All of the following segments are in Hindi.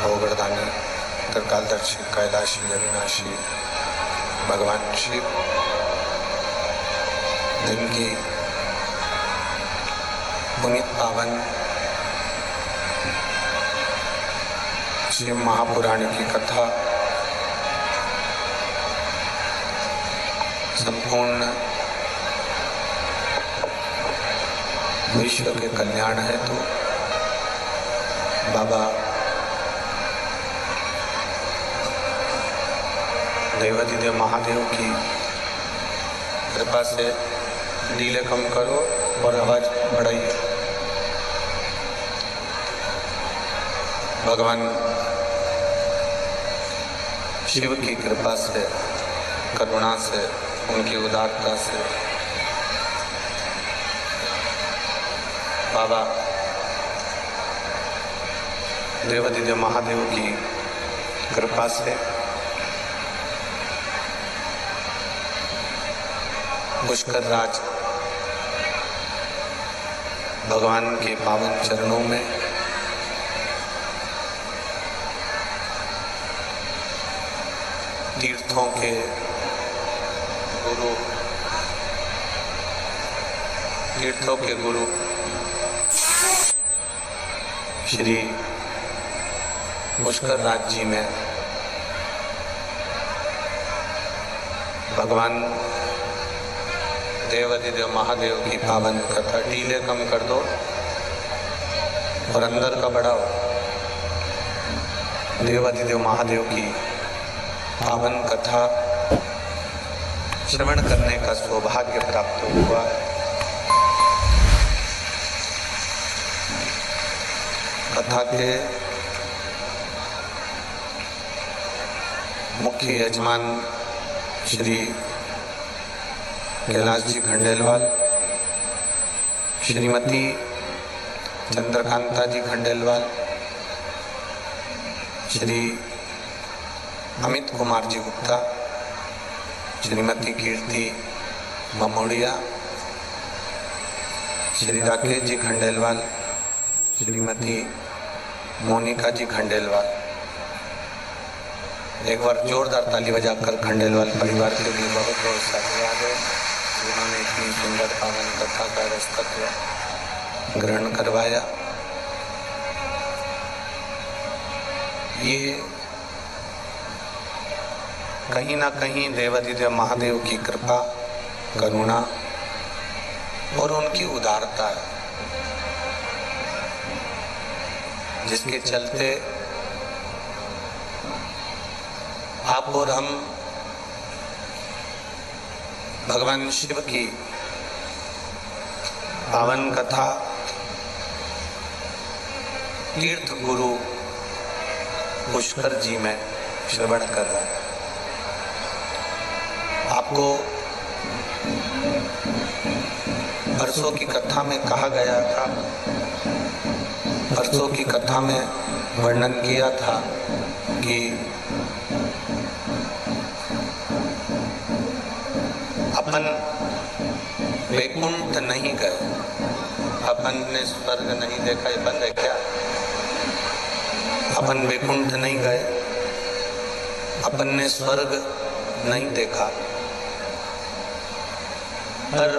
भवगर्दानी त्रिकालदर्शी कैलाशी अविनाशी भगवान शिव जिनकी पुनीत पावन शिव महापुराण की कथा संपूर्ण विश्व के कल्याण है। तो बाबा देवाधिदेव महादेव की कृपा से नीले कम करो और आवाज बढ़ाइए। भगवान शिव की कृपा से, करुणा से, उनकी उदारता से बाबा देवाधिदेव महादेव की कृपा से पुष्कर राज भगवान के पावन चरणों में तीर्थों के गुरु श्री पुष्कर राज जी में भगवान देवाधिदेव महादेव की पावन कथा, ढीले कम कर दो और अंदर का बढ़ाओ। देवाधिदेव महादेव की पावन कथा श्रवण करने का सौभाग्य प्राप्त हुआ। कथा के मुख्य यजमान श्री कैलाश जी खंडेलवाल, श्रीमती चंद्रकांता जी खंडेलवाल, श्री अमित कुमार जी गुप्ता, श्रीमती कीर्ति ममोड़िया, श्री राकेश जी खंडेलवाल, श्रीमती मोनिका जी खंडेलवाल। एक बार जोरदार ताली बजाकर खंडेलवाल परिवार के लिए बहुत बहुत धन्यवाद है, जिन्होंने इतनी सुंदर पावन कथा का रसतत्व ग्रहण करवाया। ये कहीं ना कहीं देवाधिदेव महादेव की कृपा, करुणा और उनकी उदारता है, जिसके चलते आप और हम भगवान शिव की पावन कथा तीर्थ गुरु पुष्कर जी में श्रवण कर रहे हैं। आपको परसों की कथा में कहा गया था, परसों की कथा में वर्णन किया था कि अपन वैकुंठ नहीं गए, अपन ने स्वर्ग नहीं देखा। ये बंद है क्या? अपन वैकुंठ नहीं गए, अपन ने स्वर्ग नहीं देखा, पर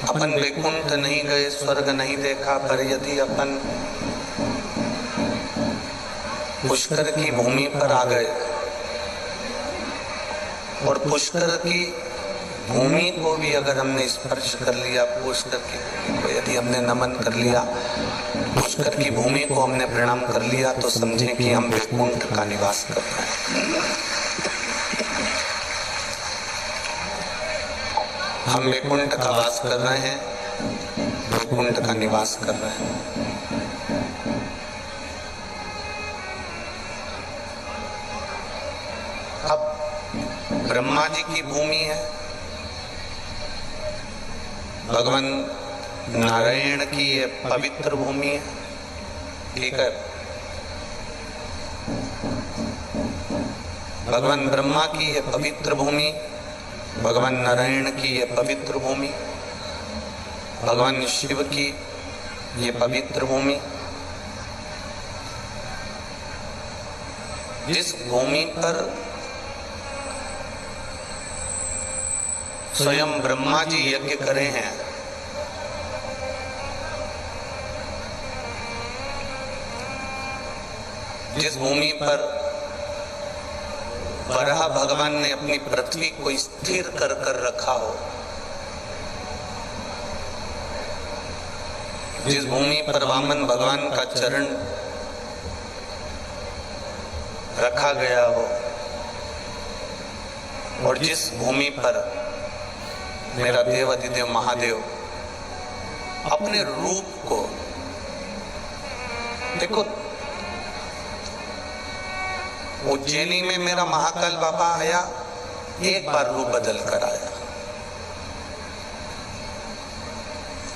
अपन वैकुंठ नहीं गए, स्वर्ग नहीं देखा, पर यदि अपन पुष्कर की भूमि पर आ गए और पुष्कर की भूमि को भी अगर हमने स्पर्श कर लिया, पुष्कर की भूमि को यदि हमने नमन कर लिया, पुष्कर की भूमि को हमने प्रणाम कर लिया, तो समझें कि हम वैकुंठ का निवास कर रहे हैं। हम वैकुंठ का वास कर रहे हैं, वैकुंठ का निवास कर रहे हैं। अब ब्रह्मा जी की भूमि है, भगवान नारायण की ये पवित्र भूमि है, ठीक है। भगवान ब्रह्मा की ये पवित्र भूमि, भगवान नारायण की ये पवित्र भूमि, भगवान शिव की ये पवित्र भूमि, जिस भूमि पर स्वयं ब्रह्मा जी यज्ञ करे हैं, जिस भूमि पर वराह भगवान ने अपनी पृथ्वी को स्थिर कर कर रखा हो, जिस भूमि पर वामन भगवान का चरण रखा गया हो, और जिस भूमि पर मेरा देवाधिदेव महादेव अपने रूप को, देखो उज्जैनी में मेरा महाकाल बाबा आया, एक बार रूप बदल कर आया।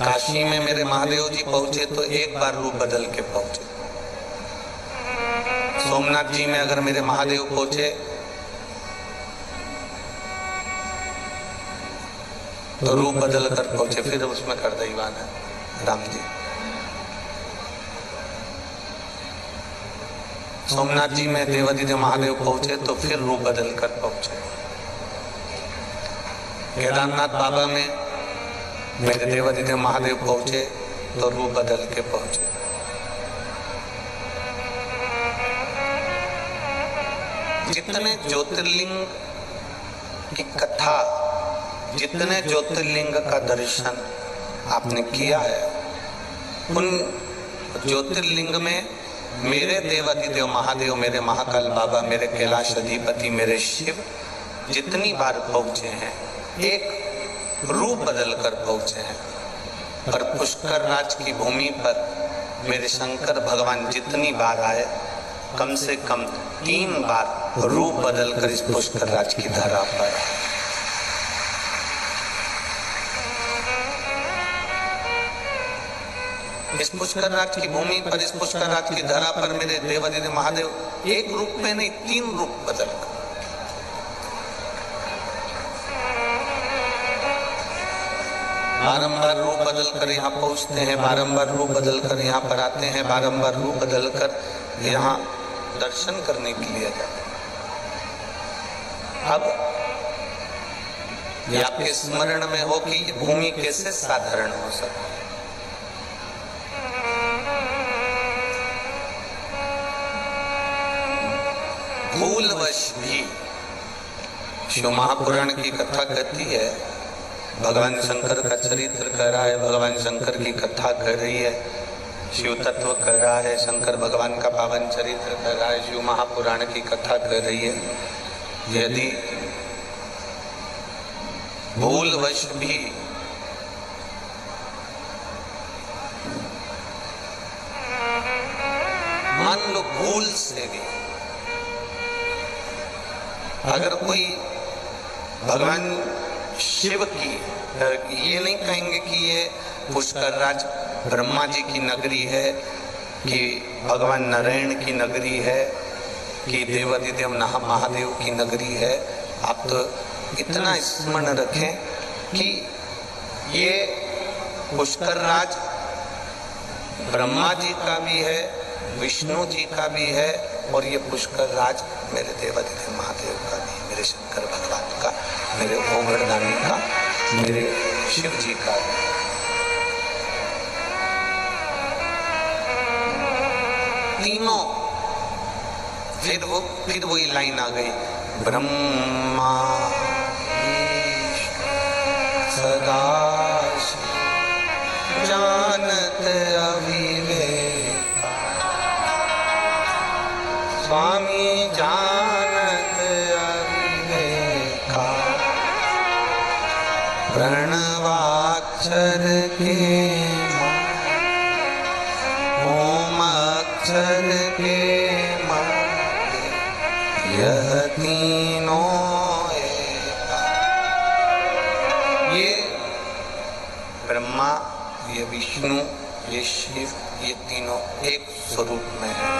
काशी में मेरे महादेव जी पहुंचे तो एक बार रूप बदल के पहुंचे। सोमनाथ जी में अगर मेरे महादेव पहुंचे तो रूप बदल कर पहुंचे, फिर उसमें कर दैवान है राम जी। सोमनाथ जी में देवाधिदेव महादेव पहुंचे तो फिर रूप बदल कर पहुंचे। केदारनाथ बाबा में मेरे देवाधिदेव महादेव पहुंचे तो रूप बदल के पहुंचे। जितने ज्योतिर्लिंग की कथा, जितने ज्योतिर्लिंग का दर्शन आपने किया है, उन ज्योतिर्लिंग में मेरे देवाधिदेव महादेव, मेरे महाकाल बाबा, मेरे कैलाश अधिपति, मेरे शिव जितनी बार पहुंचे हैं, एक रूप बदल कर पहुंचे हैं। पर पुष्कर राज की भूमि पर मेरे शंकर भगवान जितनी बार आए, कम से कम 3 बार रूप बदल कर इस पुष्कर राज की धरा पर। इस पुष्कर राज की भूमि पर, इस पुष्कर राज की धरा पर मेरे देवाधिदेव महादेव एक रूप में नहीं 3 रूप बदल कर, बारंबार रूप बदल कर यहाँ पहुंचते हैं, बारंबार रूप बदल कर यहाँ पर आते हैं, बारंबार रूप बदल कर यहाँ दर्शन करने के लिए जाते हैं। अब ये आपके स्मरण में हो कि ये भूमि कैसे साधारण हो सकती है। भूलवश भी शिव महापुराण की कथा कहती है, भगवान शंकर का चरित्र कह रहा है, भगवान शंकर की कथा कह रही है, शिव तत्व कह रहा है, शंकर भगवान का पावन चरित्र कह रहा है, शिव महापुराण की कथा कह रही है। यदि भूलवश भी मान लो, भूल से भी अगर कोई भगवान शिव की, ये नहीं कहेंगे कि ये पुष्कर राज ब्रह्मा जी की नगरी है, कि भगवान नारायण की नगरी है, कि देवाधिदेव महादेव की नगरी है। आप तो इतना स्मरण रखें कि ये पुष्कर राज ब्रह्मा जी का भी है, विष्णु जी का भी है, और ये पुष्कर राज मेरे देवाधिदेव महादेव का भी, मेरे शंकर भगवान का, मेरे ओगड़दानी का, मेरे शिव जी का भी। तीनों, फिर वही लाइन आ गई, ब्रह्मा सदा जानत अविवेका, स्वामी जानत अविवेका, प्रणवाक्षर के ओम अक्षर के मध्य यह तीनों एका। ये ब्रह्मा, ये विष्णु, ये शिव, ये तीनों एक स्वरूप में है।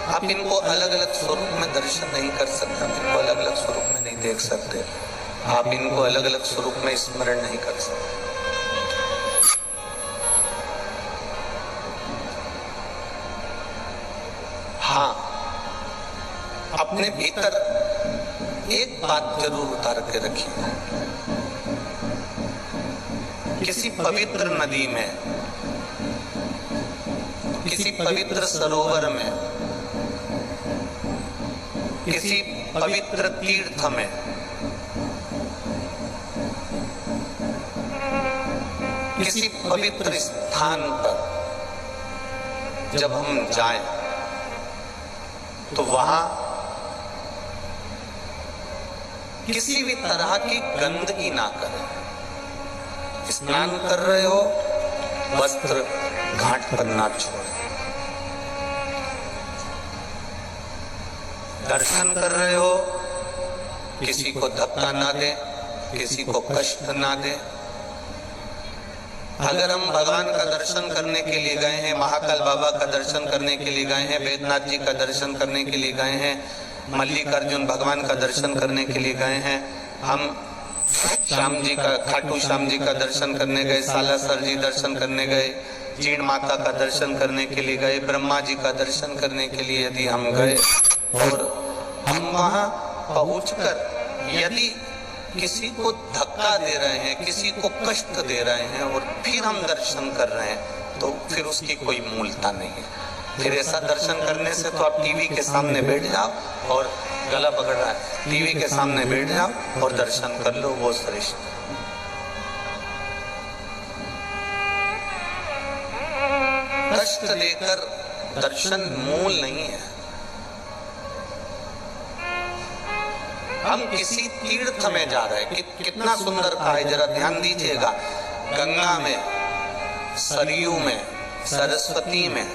आप इनको अलग अलग स्वरूप में दर्शन नहीं कर सकते, आप इनको अलग अलग स्वरूप में नहीं देख सकते, आप इनको अलग अलग स्वरूप में स्मरण नहीं कर सकते। अपने भीतर एक बात जरूर उतार के रखिए। किसी पवित्र नदी में, किसी पवित्र सरोवर में, किसी पवित्र तीर्थ में किसी पवित्र स्थान पर जब हम जाएं तो वहां किसी भी तरह की गंदगी ना करें। स्नान कर रहे हो, वस्त्र घाट पर ना छोड़ें। दर्शन कर रहे हो, किसी को धक्का ना दे, किसी को कष्ट ना दे। अगर हम भगवान का दर्शन करने के लिए गए हैं, महाकाल बाबा का दर्शन करने के लिए गए हैं, वेदनाथ जी का दर्शन करने के लिए गए हैं, मल्लिकार्जुन भगवान का दर्शन करने के लिए गए हैं, हम श्याम जी का, खाटू श्याम जी का दर्शन करने गए, सालासर जी दर्शन करने गए, जीण माता का दर्शन करने के लिए गए, ब्रह्मा जी का दर्शन करने के लिए यदि हम गए और हम वहां पहुंचकर यदि किसी को धक्का दे रहे हैं, किसी को कष्ट दे रहे हैं और फिर हम दर्शन कर रहे हैं, तो फिर उसकी कोई मूलता नहीं है। फिर ऐसा दर्शन करने से तो आप टीवी के सामने बैठ जाओ, और गला पकड़ रहा है, टीवी के सामने बैठ जाओ और दर्शन कर लो, वो श्रेष्ठ। कष्ट देकर दर्शन मूल नहीं है। हम किसी तीर्थ में जा रहे हैं, कितना सुंदर कहा है, जरा ध्यान दीजिएगा। गंगा में, सरयू में, सरस्वती में,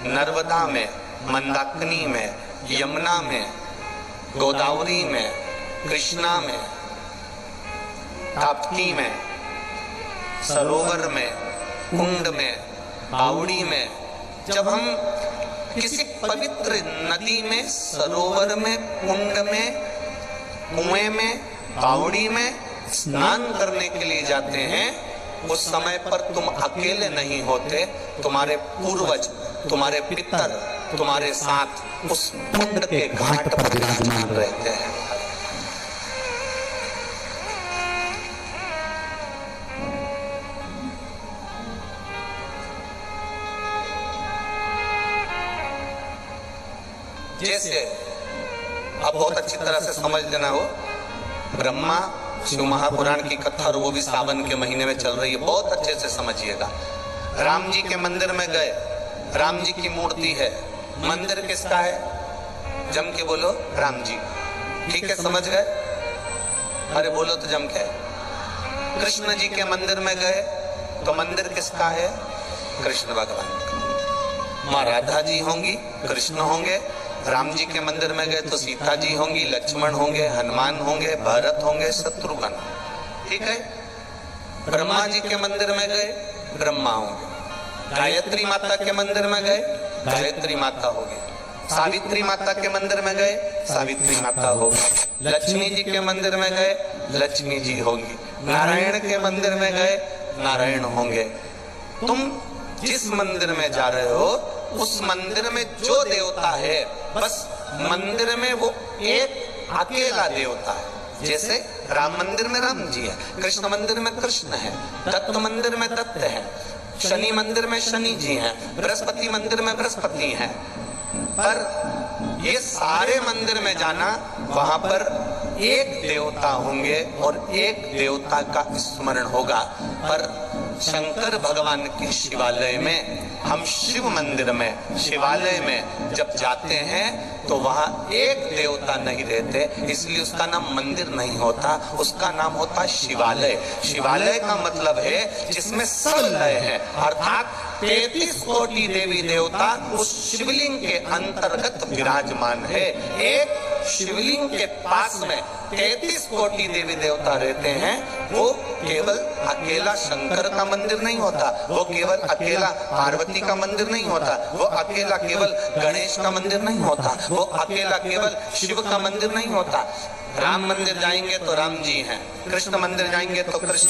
नर्मदा में, मंदाकिनी में, यमुना में, गोदावरी में, कृष्णा में, ताप्ती में, सरोवर में, कुंड में, बावड़ी में, जब हम किसी पवित्र नदी में, सरोवर में, कुंड में, कुएं में, बावड़ी में स्नान करने के लिए जाते हैं, उस समय पर तुम अकेले नहीं होते, तुम्हारे पूर्वज, तुम्हारे पितर तुम्हारे साथ उस कुंड के घाट पर विराजमान रहते हैं। जैसे आप बहुत अच्छी तरह से समझ लेना हो, ब्रह्मा शिव महापुराण की कथा, और वो भी सावन के महीने में चल रही है, बहुत अच्छे से समझिएगा। राम जी के मंदिर में गए, राम जी की मूर्ति है, मंदिर किसका है? जम के बोलो, राम जी। ठीक है, समझ गए? अरे बोलो तो जम के। कृष्ण जी के मंदिर में गए तो मंदिर किसका है? कृष्ण भगवान का। माँ राधा जी होंगी, कृष्ण होंगे। राम जी के मंदिर में गए तो सीता जी होंगी, लक्ष्मण होंगे, हनुमान होंगे, भरत होंगे, शत्रुघ्न। ठीक है। ब्रह्मा जी के मंदिर में गए, ब्रह्मा होंगे। गायत्री माता के मंदिर में गए, गायत्री माता होगी। सावित्री माता के मंदिर में गए, सावित्री माता होगी। लक्ष्मी जी के मंदिर में गए, लक्ष्मी जी होगी। नारायण के मंदिर में गए, नारायण होंगे। तुम जिस मंदिर में जा रहे हो, उस मंदिर में जो देवता है, बस मंदिर में वो एक अकेला देवता है। जैसे राम मंदिर में राम जी है, कृष्ण मंदिर में कृष्ण है, दत्त मंदिर में दत्त है, शनि मंदिर में शनि जी हैं, बृहस्पति मंदिर में बृहस्पति हैं। पर ये सारे मंदिर में जाना, वहां पर एक देवता होंगे और एक देवता का स्मरण होगा। पर शंकर भगवान के शिवालय में, हम शिव मंदिर में, शिवालय में जब जाते हैं तो वहां एक देवता नहीं रहते, इसलिए उसका नाम मंदिर नहीं होता, उसका नाम होता शिवालय। शिवालय का मतलब है जिसमें सब लय है, अर्थात 33 कोटि देवी देवता उस शिवलिंग के अंतर्गत विराजमान है। एक शिवलिंग के पास में 33 कोटि देवी देवता रहते हैं। वो केवल अकेला शंकर का मंदिर नहीं होता, वो केवल अकेला पार्वती का मंदिर नहीं होता, वो अकेला केवल गणेश का मंदिर नहीं होता, वो अकेला केवल शिव का मंदिर नहीं होता। राम मंदिर जाएंगे तो राम जी हैं, कृष्ण मंदिर जाएंगे तो कृष्ण।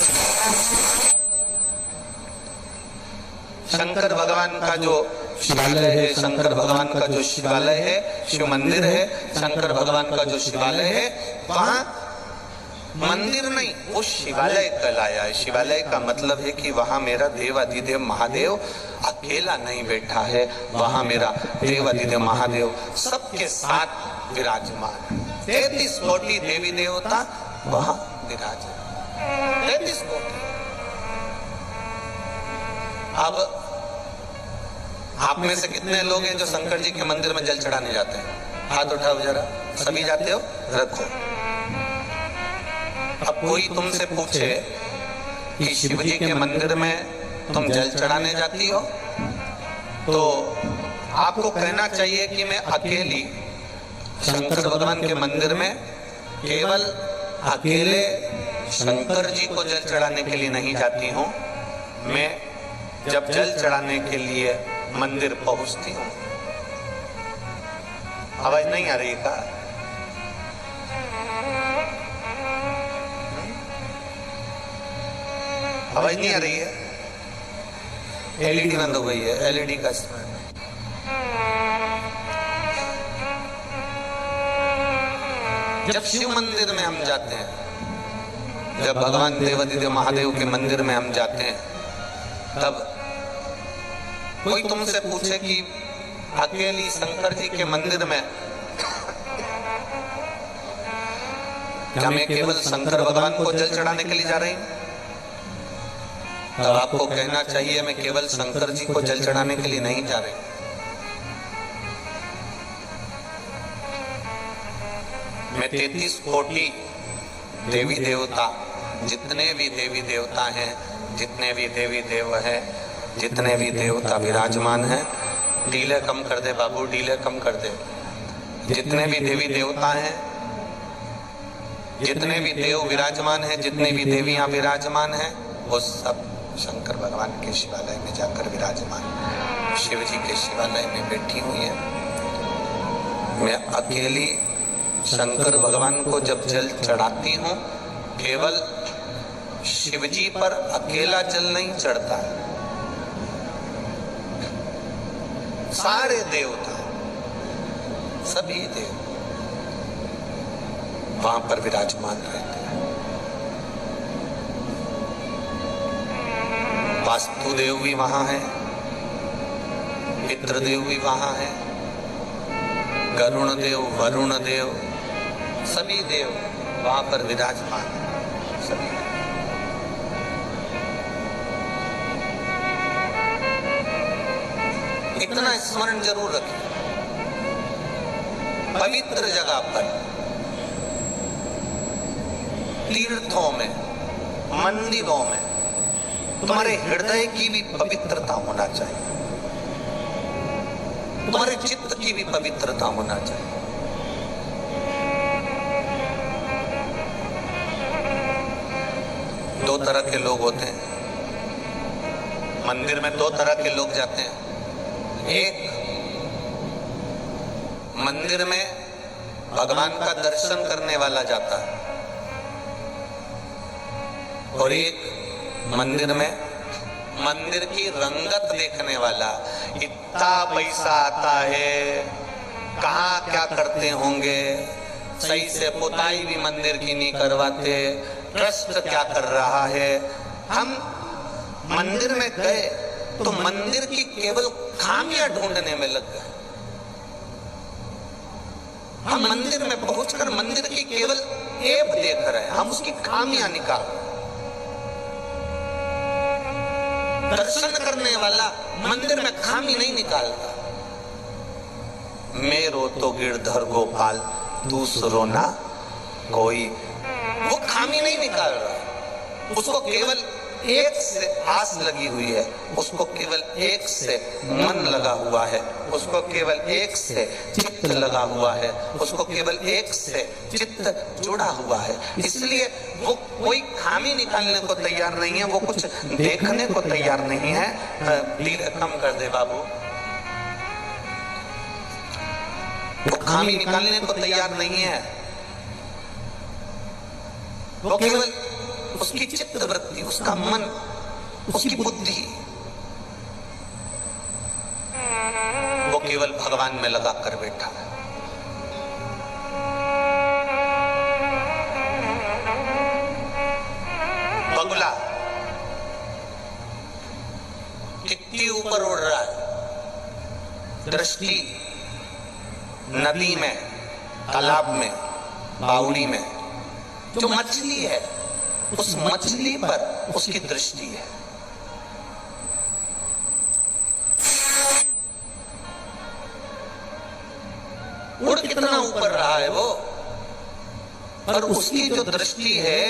शंकर भगवान का जो शिवालय है, शंकर भगवान का जो शिवालय है, शिव मंदिर है, शंकर भगवान का जो शिवालय है, वहां मंदिर नहीं, वो शिवालय कहलाया है। शिवालय का मतलब है कि वहां मेरा देवाधिदेव महादेव अकेला नहीं बैठा है, वहां मेरा देवाधिदेव महादेव सबके साथ विराजमान है। 33 कोटि देवी देवता वहां विराजमान, 33 कोटि। अब आप में से कितने लोग हैं जो शंकर जी के मंदिर में जल चढ़ाने जाते हैं? हाथ उठाओ जरा। सभी जाते हो? रखो। अब कोई तुमसे पूछे कि शिव जी के मंदिर में तुम जल चढ़ाने जाती हो, तो आपको कहना चाहिए कि मैं अकेली शंकर भगवान के मंदिर में केवल अकेले शंकर जी को जल चढ़ाने के लिए नहीं जाती हूँ, मैं जब जल चढ़ाने के लिए मंदिर पहुंचती हूँ। आवाज नहीं आ रही का? आवाज नहीं आ रही है? एलईडी बंद हो गई है, एलईडी का इस्तेमाल। जब शिव मंदिर में हम जाते हैं, जब भगवान देवाधिदेव महादेव के मंदिर में हम जाते हैं, तब कोई तुमसे पूछे कि अकेली शंकर जी के मंदिर में क्या मैं केवल शंकर भगवान को जल चढ़ाने के लिए जा रही हूं? तब आपको कहना चाहिए मैं केवल शंकर जी को जल चढ़ाने के लिए नहीं जा रही। मैं 33 कोटि देवी देवता, जितने भी देवी देवता हैं, जितने भी देवी देव हैं, जितने भी देवता विराजमान हैं, डीले कम कर दे बाबू, डीले कम कर दे। जितने भी देवी देवता हैं, जितने भी देव विराजमान हैं, जितने भी देवियां विराजमान हैं, वो सब शंकर भगवान के शिवालय में जाकर विराजमान, शिव जी के शिवालय में बैठी हुई है। मैं अकेली शंकर भगवान को जब जल चढ़ाती हूँ, केवल शिव जी पर अकेला जल नहीं चढ़ता, सारे देवता, सभी देव वहां पर विराजमान रहते हैं। वास्तुदेव भी वहां है, पितृदेव भी वहां है, गरुण देव, वरुण देव, सभी देव वहां पर विराजमान है। सभी इतना स्मरण जरूर रखें, पवित्र जगह पर, तीर्थों में, मंदिरों में तुम्हारे हृदय की भी पवित्रता होना चाहिए, तुम्हारे चित्त की भी पवित्रता होना चाहिए। दो तरह के लोग होते हैं मंदिर में, दो तरह के लोग जाते हैं। एक, मंदिर में भगवान का दर्शन करने वाला जाता है, और एक मंदिर में मंदिर की रंगत देखने वाला। इतना पैसा आता है, कहाँ क्या करते होंगे, सही से पुताई भी मंदिर की नहीं करवाते, ट्रस्ट क्या कर रहा है। हम मंदिर में गए तो मंदिर की केवल खामियां ढूंढने में लग गए। हम मंदिर में पहुंचकर मंदिर की केवल ऐब देख रहे हैं, हम उसकी खामियां निकाल। दर्शन करने वाला मंदिर में खामी नहीं निकालता। मेरो तो गिरधर गोपाल दूसरो ना कोई, वो खामी नहीं निकाल रहा, उसको केवल एक से आस लगी हुई है, उसको केवल एक से मन लगा हुआ है, उसको केवल एक से चित्त लगा हुआ है, उसको केवल एक से चित्त जुड़ा हुआ है। इसलिए वो कोई खामी निकालने को तैयार नहीं है, वो कुछ देखने को तैयार नहीं है। धीरे कम कर दे बाबू, वो खामी निकालने को तैयार नहीं है, वो केवल उसकी चित्त वृत्ति, उसका मन, उसकी बुद्धि केवल भगवान में लगा कर बैठा है। बगुला कितनी ऊपर उड़ रहा है, दृष्टि नदी में, तालाब में, बावड़ी में जो मछली है, उस मछली पर उसकी दृष्टि है। उड़ कितना ऊपर रहा है वो, पर उसकी जो दृष्टि है,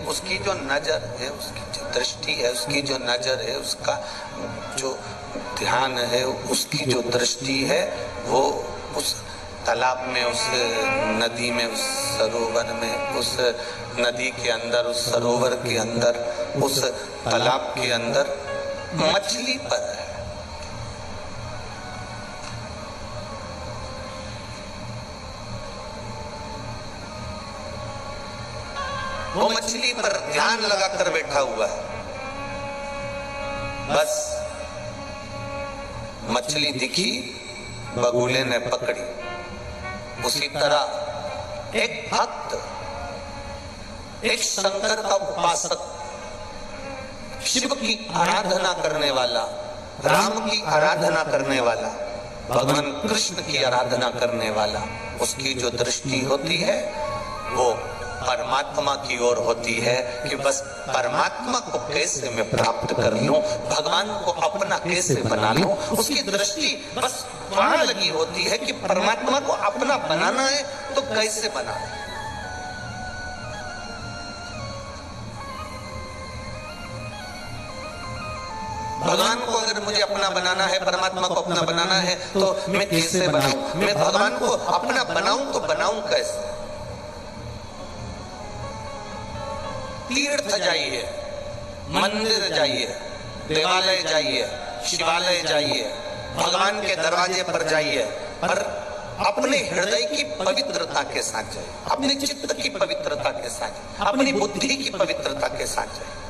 उसकी जो नजर है, उसकी जो दृष्टि है, उसकी जो नजर है, उसका जो ध्यान है, उसकी जो दृष्टि है, वो उस तालाब में, उस नदी में, उस सरोवर में, उस नदी के अंदर, उस सरोवर के अंदर, उस तालाब के अंदर मछली पर है। वो मछली पर ध्यान लगाकर बैठा हुआ है। बस मछली दिखी, बगुले ने पकड़ी। उसी तरह एक भक्त, एक शंकर का उपासक, शिव की आराधना करने वाला, राम की आराधना करने वाला, भगवान कृष्ण की आराधना करने वाला, उसकी जो दृष्टि होती है वो परमात्मा की ओर होती है कि बस परमात्मा को कैसे मैं प्राप्त कर लूं, भगवान को अपना कैसे बना लूं। उसकी दृष्टि बस वहां लगी होती है कि परमात्मा को अपना बनाना है तो कैसे बनाना है। भगवान को अगर मुझे अपना बनाना है, परमात्मा को अपना बनाना है तो मैं कैसे बनाऊं, मैं भगवान को अपना बनाऊं तो बनाऊं कैसे। तीर्थ जाइए, मंदिर जाइए, देवालय जाइए, शिवालय जाइए, भगवान के दरवाजे पर जाइए, पर अपने हृदय की पवित्रता के साथ जाइए, अपने चित्त की पवित्रता के साथ, अपनी बुद्धि की पवित्रता के साथ जाइए।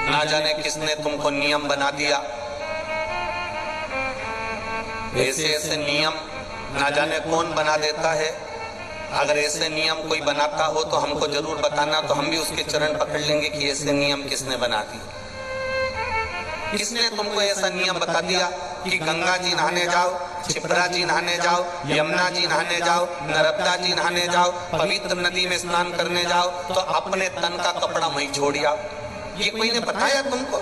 ना जाने किसने तुमको नियम बना दिया, ऐसे ऐसे नियम ना जाने कौन बना देता है। अगर ऐसे नियम कोई बनाता हो तो हमको जरूर बताना, तो हम भी उसके चरण पकड़ लेंगे कि ऐसे नियम किसने बना दिए। किसने तुमको ऐसा नियम बता दिया कि गंगा जी नहाने जाओ, क्षिप्रा जी नहाने जाओ, यमुना जी नहाने जाओ, नर्मदा जी नहाने जाओ, पवित्र नदी में स्नान करने जाओ तो अपने तन का कपड़ा वहीं छोड़ आओ। ये कोई ने बताया तुमको?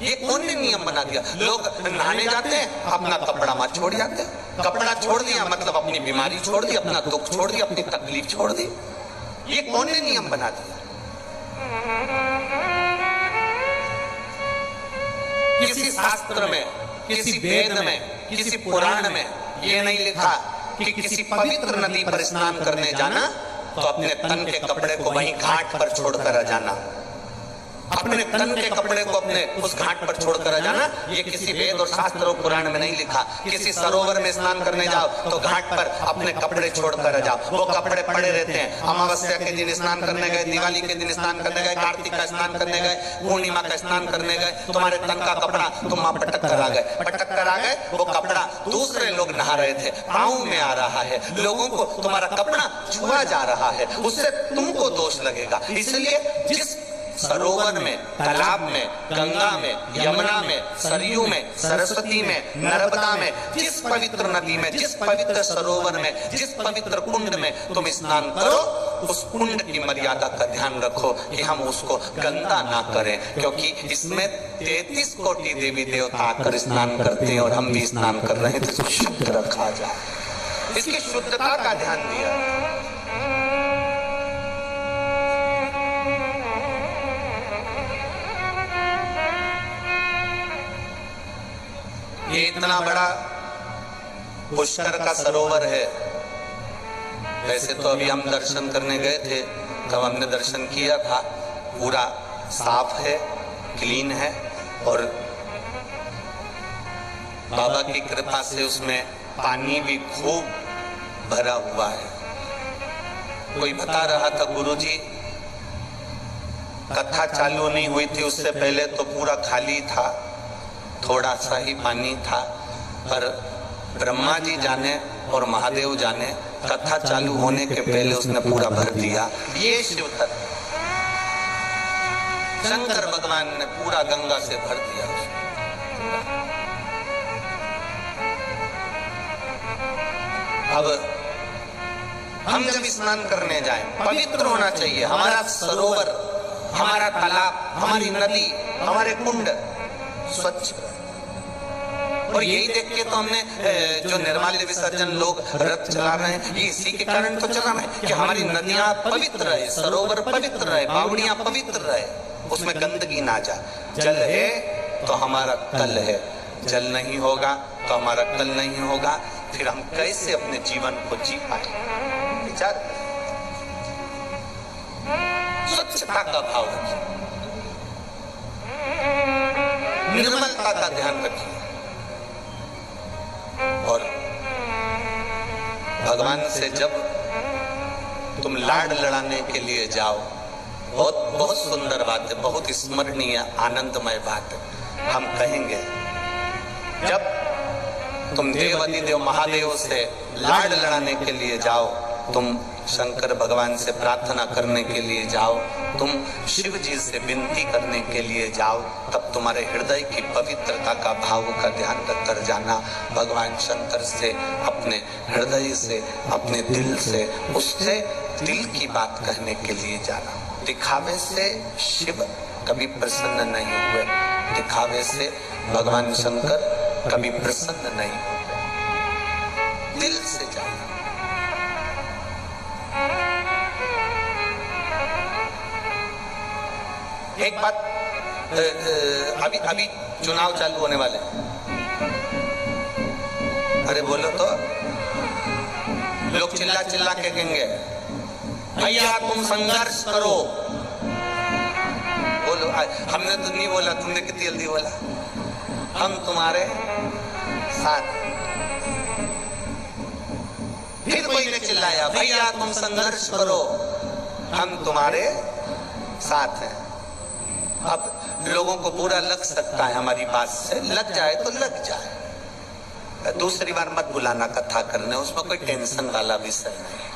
ये कौन ने नियम बना दिया? लोग नहाने जाते हैं, अपना कपड़ा मत छोड़ जाते। कपड़ा छोड़ दिया मतलब अपनी बीमारी छोड़ दी, अपना दुख छोड़ दिया, अपनी तकलीफ छोड़ दी। ये कौन ने नियम बना दिया? किसी शास्त्र में, किसी वेद में, किसी पुराण में ये नहीं लिखा कि किसी पवित्र नदी पर स्नान करने जाना तो अपने तन के कपड़े को वहीं घाट पर छोड़कर जाना, अपने तन के कपड़े को अपने उस घाट पर छोड़कर आ जाना। ये किसी वेद और शास्त्र और पुराण में नहीं लिखा। किसी सरोवर में स्नान करने जाओ तो घाट पर अपने कपड़े छोड़कर आ जाओ। वो कपड़े पड़े रहते हैं। अमावस्या के दिन स्नान करने गए, दिवाली के दिन स्नान करने गए, कार्तिक का स्नान करने गए, पूर्णिमा का स्नान करने गए, तुम्हारे तन का कपड़ा तुम वहां पटक कर आ गए, पटक कर आ गए। वो कपड़ा दूसरे लोग नहा रहे थे, पाँव में आ रहा है, लोगों को तुम्हारा कपड़ा छुआ जा रहा है, उससे तुमको दोष लगेगा। इसलिए जिस सरोवर में, तालाब में, गंगा में, यमुना में, सरयू में, सरस्वती में, नर्मदा में, जिस पवित्र नदी में, जिस पवित्र सरोवर में, जिस पवित्र कुंड में तुम स्नान करो, उस कुंड की मर्यादा का ध्यान रखो कि हम उसको गंदा ना करें, क्योंकि इसमें 33 कोटि देवी देवता आकर स्नान करते हैं और हम भी स्नान कर रहे हैं, तो इसको शुद्ध रखा जाए। इसकी शुद्धता का ध्यान दिया। ये इतना बड़ा पुष्कर का सरोवर है। वैसे तो अभी हम दर्शन करने गए थे, तब हमने दर्शन किया था, पूरा साफ है, क्लीन है और बाबा की कृपा से उसमें पानी भी खूब भरा हुआ है। कोई बता रहा था गुरुजी कथा चालू नहीं हुई थी उससे पहले तो पूरा खाली था, थोड़ा सा ही पानी था। पर ब्रह्मा जी जाने और महादेव जाने, कथा चालू होने के पहले उसने पूरा भर दिया। ये शिव तत्व शंकर भगवान ने पूरा गंगा से भर दिया। अब हम जब स्नान करने जाएं, पवित्र होना चाहिए हमारा सरोवर, हमारा तालाब, हमारी नदी, हमारे कुंड स्वच्छ। और यही देख के तो हमने जो निर्माल्य विसर्जन लोग रथ चला रहे हैं, ये इसी के कारण तो चला रहे हैं कि हमारी नदियां पवित्र रहे, सरोवर पवित्र रहे, बावड़ियां पवित्र रहे, उसमें गंदगी ना जाए। जल है तो हमारा कल है, जल नहीं होगा तो हमारा कल नहीं होगा। फिर हम कैसे अपने जीवन को जी पाए? विचार, स्वच्छता का भाव रखिए, निर्मलता का ध्यान रखिए। और भगवान से जब तुम लाड लड़ाने के लिए जाओ, बहुत बहुत सुंदर बात है, बहुत स्मरणीय आनंदमय बात है। हम कहेंगे जब तुम देव अधिदेव महादेव से लाड लड़ाने के लिए जाओ, तुम शंकर भगवान से प्रार्थना करने के लिए जाओ, तुम शिव जी से विनती करने के लिए जाओ, तब तुम्हारे हृदय की पवित्रता का भाव का ध्यान रखकर जाना। भगवान शंकर से अपने हृदय से, अपने दिल से, उससे दिल की बात कहने के लिए जाना। दिखावे से शिव कभी प्रसन्न नहीं हुए, दिखावे से भगवान शंकर कभी प्रसन्न नहीं हुए। दिल से जाना। एक बात, अभी चुनाव चालू होने वाले, अरे बोलो तो, लोग चिल्ला चिल्ला के कहेंगे भैया तुम संघर्ष करो। बोलो, हमने तो नहीं बोला, तुमने कितनी जल्दी बोला, हम तुम्हारे साथ। फिर कोई ने चिल्लाया भैया तुम संघर्ष करो, हम तुम्हारे साथ हैं। अब लोगों को पूरा लग सकता है हमारी बात से, लग जाए तो लग जाए। दूसरी बार मत बुलाना कथा करने, उसमें कोई टेंशन वाला विषय नहीं।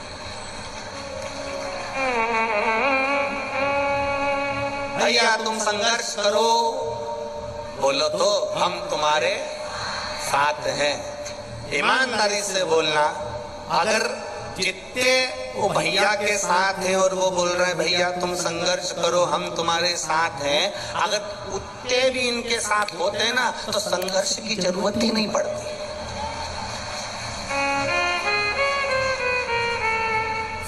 भैया तुम संघर्ष करो, बोलो तो हम तुम्हारे साथ हैं। ईमानदारी से बोलना। अगर जितने वो भैया के साथ हैं और वो बोल रहे हैं भैया तुम संघर्ष करो हम तुम्हारे साथ हैं, अगर उतने भी इनके साथ होते हैं ना तो संघर्ष की जरूरत ही नहीं पड़ती।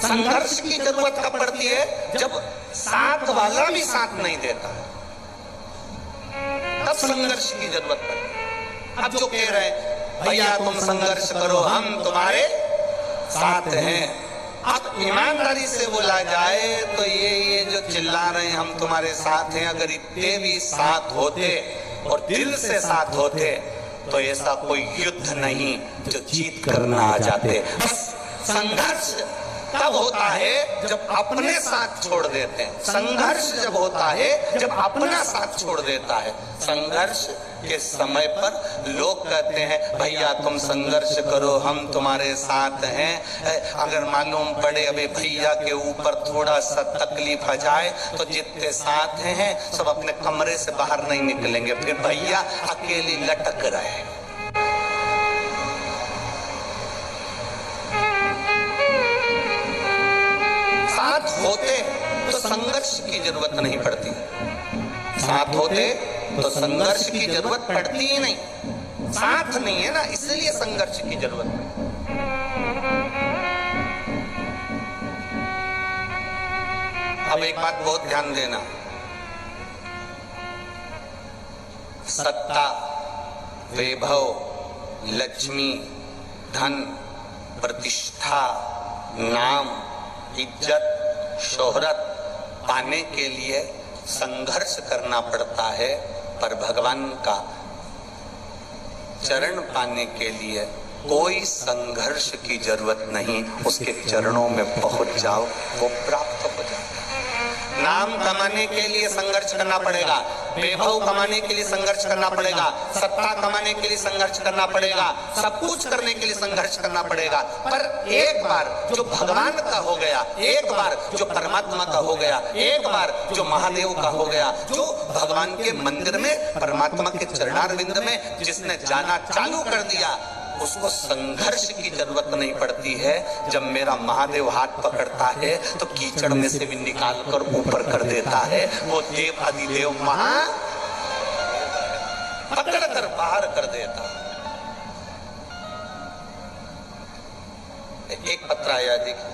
संघर्ष की जरूरत कब पड़ती है? जब साथ वाला भी साथ नहीं देता, तब संघर्ष की जरूरत पड़ती है। अब जो कह रहे हैं भैया तुम संघर्ष करो हम तुम्हारे साथ हैं, अब ईमानदारी से बोला जाए तो ये जो चिल्ला रहे हैं हम तुम्हारे साथ हैं, अगर इतने भी साथ होते और दिल से साथ होते तो ऐसा कोई युद्ध नहीं जो जीत कर ना आ जाते। बस संघर्ष तब होता है जब अपने साथ छोड़ देते हैं। संघर्ष जब होता है जब अपना साथ छोड़ देता है। संघर्ष के समय पर लोग कहते हैं भैया तुम संघर्ष करो हम तुम्हारे साथ हैं। अगर मालूम पड़े अबे भैया के ऊपर थोड़ा सा तकलीफ आ जाए तो जितने साथ हैं सब अपने कमरे से बाहर नहीं निकलेंगे, फिर भैया अकेली लटक रहे। साथ होते तो संघर्ष की जरूरत नहीं पड़ती, साथ होते तो संघर्ष की जरूरत पड़ती ही नहीं। साथ नहीं है ना, इसलिए संघर्ष की जरूरत नहीं। अब एक बात बहुत ध्यान देना, सत्ता, वैभव, लक्ष्मी, धन, प्रतिष्ठा, नाम, इज्जत, शोहरत पाने के लिए संघर्ष करना पड़ता है, पर भगवान का चरण पाने के लिए कोई संघर्ष की जरूरत नहीं। उसके चरणों में पहुंच जाओ, वो प्राप्त हो जाता है। नाम कमाने के लिए संघर्ष करना पड़ेगा, वैभव कमाने के लिए संघर्ष करना पड़ेगा, सत्ता कमाने के लिए संघर्ष करना पड़ेगा, सब कुछ करने के लिए संघर्ष करना पड़ेगा। पर एक बार जो भगवान का हो गया, एक बार जो परमात्मा का हो गया, एक बार जो महादेव का हो गया, जो भगवान के मंदिर में परमात्मा के चरणारविंद में जिसने जाना चालू कर दिया, उसको संघर्ष की जरूरत नहीं पड़ती है। जब मेरा महादेव हाथ पकड़ता है तो कीचड़ में से भी निकाल कर ऊपर कर देता है। वो देव अधिदेव महा पकड़ कर बाहर कर देता। एक पत्र आया, देखिए,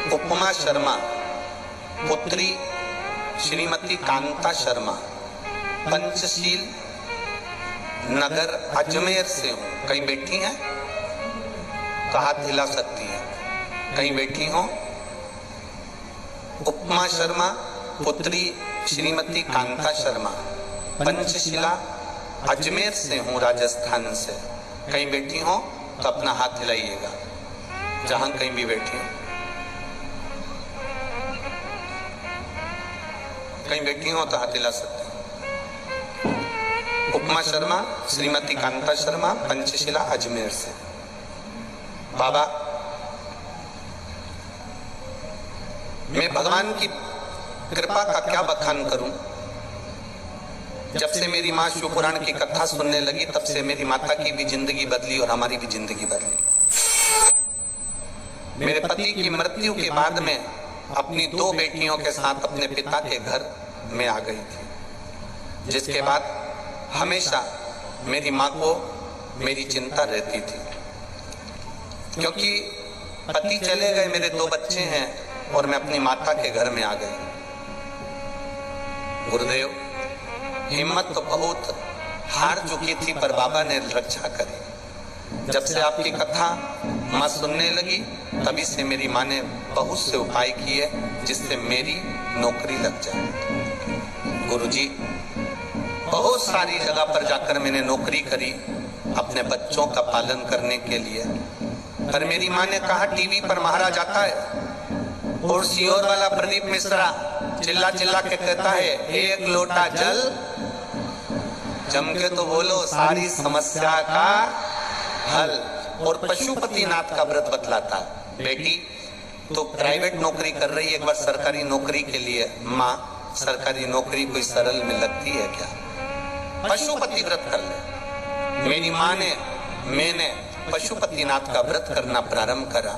उपमा शर्मा पुत्री श्रीमती कांता शर्मा, पंचशील नगर अजमेर से हूँ। कहीं बैठी हैं तो हाथ हिला सकती हैं, कहीं बैठी हो। उपमा शर्मा पुत्री श्रीमती कांता शर्मा, पंचशिला अजमेर से हूँ, राजस्थान से। कहीं बैठी हो तो अपना हाथ हिलाइएगा, जहां कहीं भी बैठी हो। कहीं बैठी हो तो हाथ हिला सकते हैं। उपमा शर्मा श्रीमती कांता शर्मा, पंचशिला अजमेर से। बाबा, मैं भगवान की कृपा का क्या बखान करूं। जब से मेरी माँ शिव पुराण की कथा सुनने लगी, तब से मेरी माता की भी जिंदगी बदली और हमारी भी जिंदगी बदली। मेरे पति की मृत्यु के बाद में अपनी 2 बेटियों के साथ अपने पिता के घर में आ गई थी, जिसके बाद हमेशा मेरी माँ को मेरी चिंता रहती थी, क्योंकि पति चले गए, मेरे 2 बच्चे हैं और मैं अपनी माता के घर में आ गई। गुरुदेव, हिम्मत तो बहुत हार चुकी थी, पर बाबा ने रक्षा करी। जब से आपकी कथा माँ सुनने लगी, तभी से मेरी माँ ने बहुत से उपाय किए जिससे मेरी नौकरी लग जाए। गुरुजी, बहुत सारी जगह पर जाकर मैंने नौकरी करी अपने बच्चों का पालन करने के लिए, पर मेरी माँ ने कहा टीवी पर महाराज आता है और सीहोर वाला प्रदीप मिश्रा चिल्ला चिल्ला के कहता है 1 लोटा जल, जम के तो बोलो सारी समस्या का हल। और पशुपतिनाथ का व्रत बतलाता, बेटी तो प्राइवेट नौकरी कर रही है, एक बार सरकारी नौकरी के लिए। माँ, सरकारी नौकरी कोई सरल में लगती है क्या? पशुपति व्रत कर ले। मेरी माँ ने, मैंने पशुपतिनाथ का व्रत करना प्रारंभ करा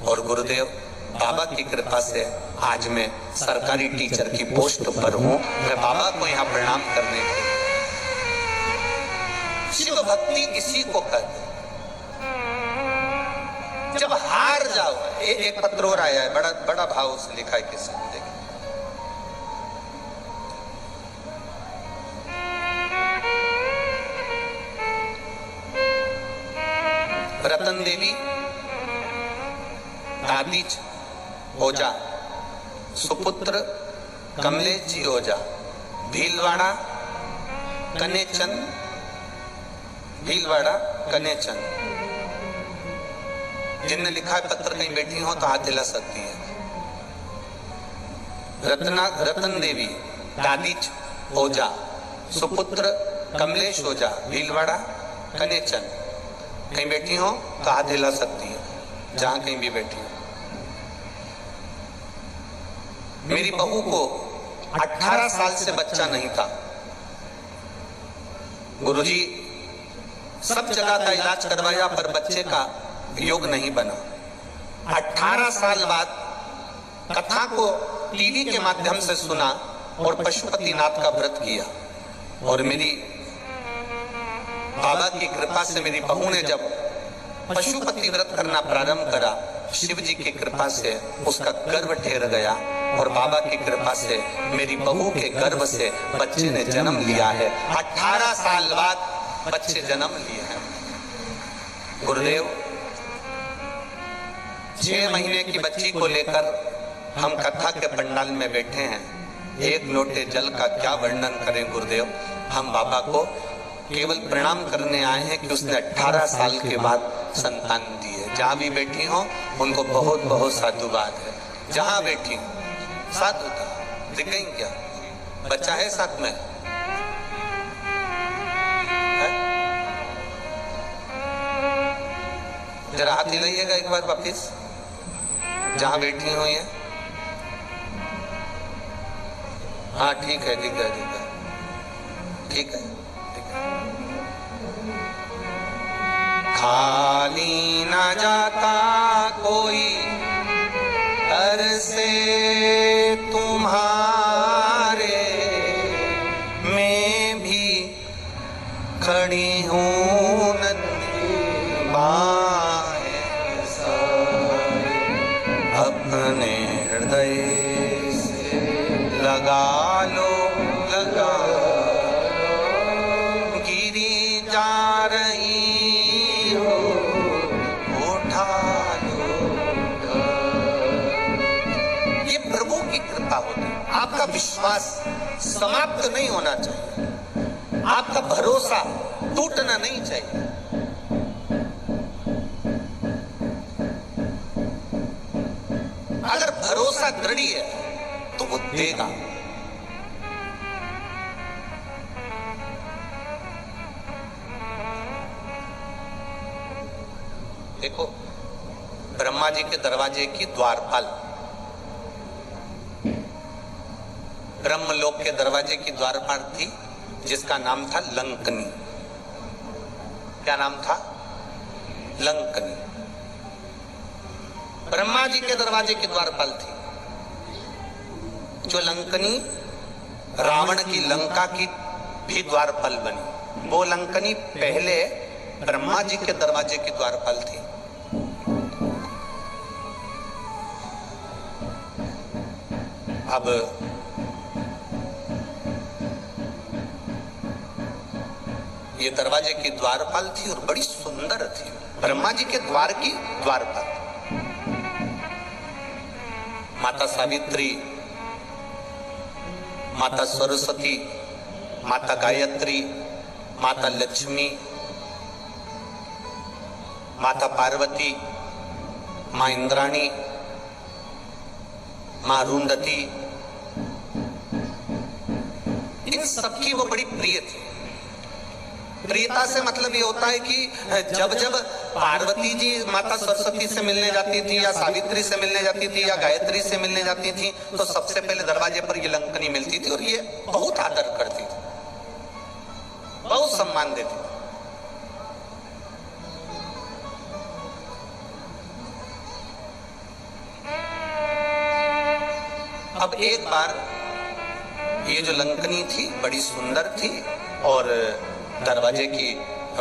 और गुरुदेव बाबा की कृपा से आज मैं सरकारी टीचर की पोस्ट पर हूँ। मैं बाबा को यहाँ प्रणाम करने के लिए। शिव भक्ति किसी को कर, जब हार जाओ। एक पत्र और आया है, बड़ा बड़ा भाव से लिखा है, किसी ने देखा। रतन देवी दादीज ओझा, सुपुत्र कमलेश जी ओझा, भीलवाड़ा कनेचंद, भीलवाड़ा कनेचंद। जिनने लिखा है पत्र, कहीं बैठी हो तो हाथ हिला सकती है। रतन देवी दादीज ओझा, सुपुत्र कमलेश ओझा, भीलवाड़ा कनेचंद। कहीं बैठी हो तो हाथ हिला सकती है, जहां कहीं भी बैठी हो। मेरी बहू को 18 साल से बच्चा नहीं था। गुरुजी, सब जगह का इलाज करवाया पर बच्चे का योग नहीं बना। 18 साल बाद कथा को टीवी के माध्यम से सुना और पशुपतिनाथ का व्रत किया, और मेरी बाबा की कृपा से मेरी बहू ने जब पशुपति व्रत करना प्रारंभ करा, शिव जी की कृपा से उसका गर्भ ठहर गया और बाबा की कृपा से मेरी बहू के गर्भ से बच्चे ने जन्म लिया है। 18 साल बाद बच्चे जन्म लिए हैं। गुरुदेव, 6 महीने की बच्ची को लेकर हम कथा के पंडाल में बैठे हैं। एक लोटे जल का क्या वर्णन करें गुरुदेव। हम बाबा को केवल प्रणाम करने आए हैं कि उसने 18 साल के बाद संतान दी है। जहां भी बैठी हो उनको बहुत बहुत साधुवाद है। जहां बैठी हो साधुता दिख गई क्या? बच्चा है साथ में? जरा हाथ हिलाइएगा एक बार वापिस। जहां बैठी हो ये, हाँ ठीक है ठीक है ठीक है ठीक है ठीक है। खाली ना जाता कोई घर से तुम्हारे, मैं भी खड़ी हूँ नदी बाएं साए, अपने हृदय से लगा लो गिरी जा रही हो उठा लो। ये प्रभु की कृपा होती है। आपका विश्वास समाप्त नहीं होना चाहिए, आपका भरोसा टूटना नहीं चाहिए। अगर भरोसा दृढ़ है तो वो देगा। देखो ब्रह्मा जी के दरवाजे की द्वारपाल, ब्रह्मलोक के दरवाजे की द्वारपाल थी जिसका नाम था लंकनी। क्या नाम था? लंकनी। ब्रह्मा जी के दरवाजे की द्वारपाल थी। जो लंकनी रावण की लंका की भी द्वारपाल बनी, वो लंकनी पहले ब्रह्मा जी के दरवाजे की द्वारपाल थी। अब ये दरवाजे की द्वारपाल थी और बड़ी सुंदर थी। ब्रह्मा जी के द्वार की द्वारपाल माता सावित्री, माता सरस्वती, माता गायत्री, माता लक्ष्मी, माता पार्वती, मां इंद्राणी, मां रुंधति, इन सबकी वो बड़ी प्रिय थी। प्रियता से मतलब ये होता है कि जब जब पार्वती जी माता सरस्वती से मिलने जाती थी या सावित्री से मिलने जाती थी या गायत्री से मिलने जाती थी तो सबसे पहले दरवाजे पर ये लंकनी मिलती थी और ये बहुत आदर करती थी, बहुत सम्मान देती थी। अब एक बार ये जो लंकनी थी बड़ी सुंदर थी और दरवाजे की,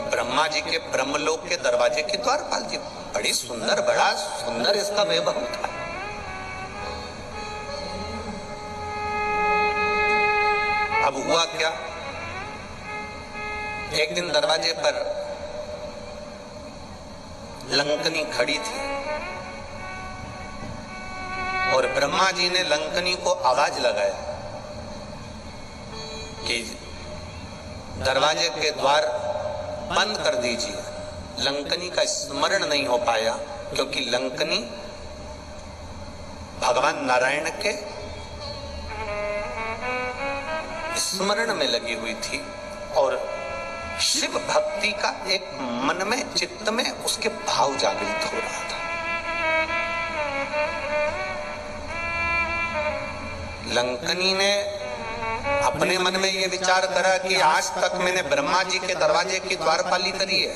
ब्रह्मा जी के ब्रह्मलोक के दरवाजे की द्वारपाल थी। बड़ी सुंदर, बड़ा सुंदर इसका वैभव था। अब हुआ क्या, एक दिन दरवाजे पर लंकनी खड़ी थी और ब्रह्मा जी ने लंकनी को आवाज लगाया कि दरवाजे के द्वार बंद कर दीजिए। लंकनी का स्मरण नहीं हो पाया क्योंकि लंकनी भगवान नारायण के स्मरण में लगी हुई थी और शिव भक्ति का एक मन में, चित्त में उसके भाव जागृत हो रहा था। लंकनी ने अपने मन में यह विचार करा कि आज तक मैंने ब्रह्मा जी के दरवाजे की द्वारपाली करी है,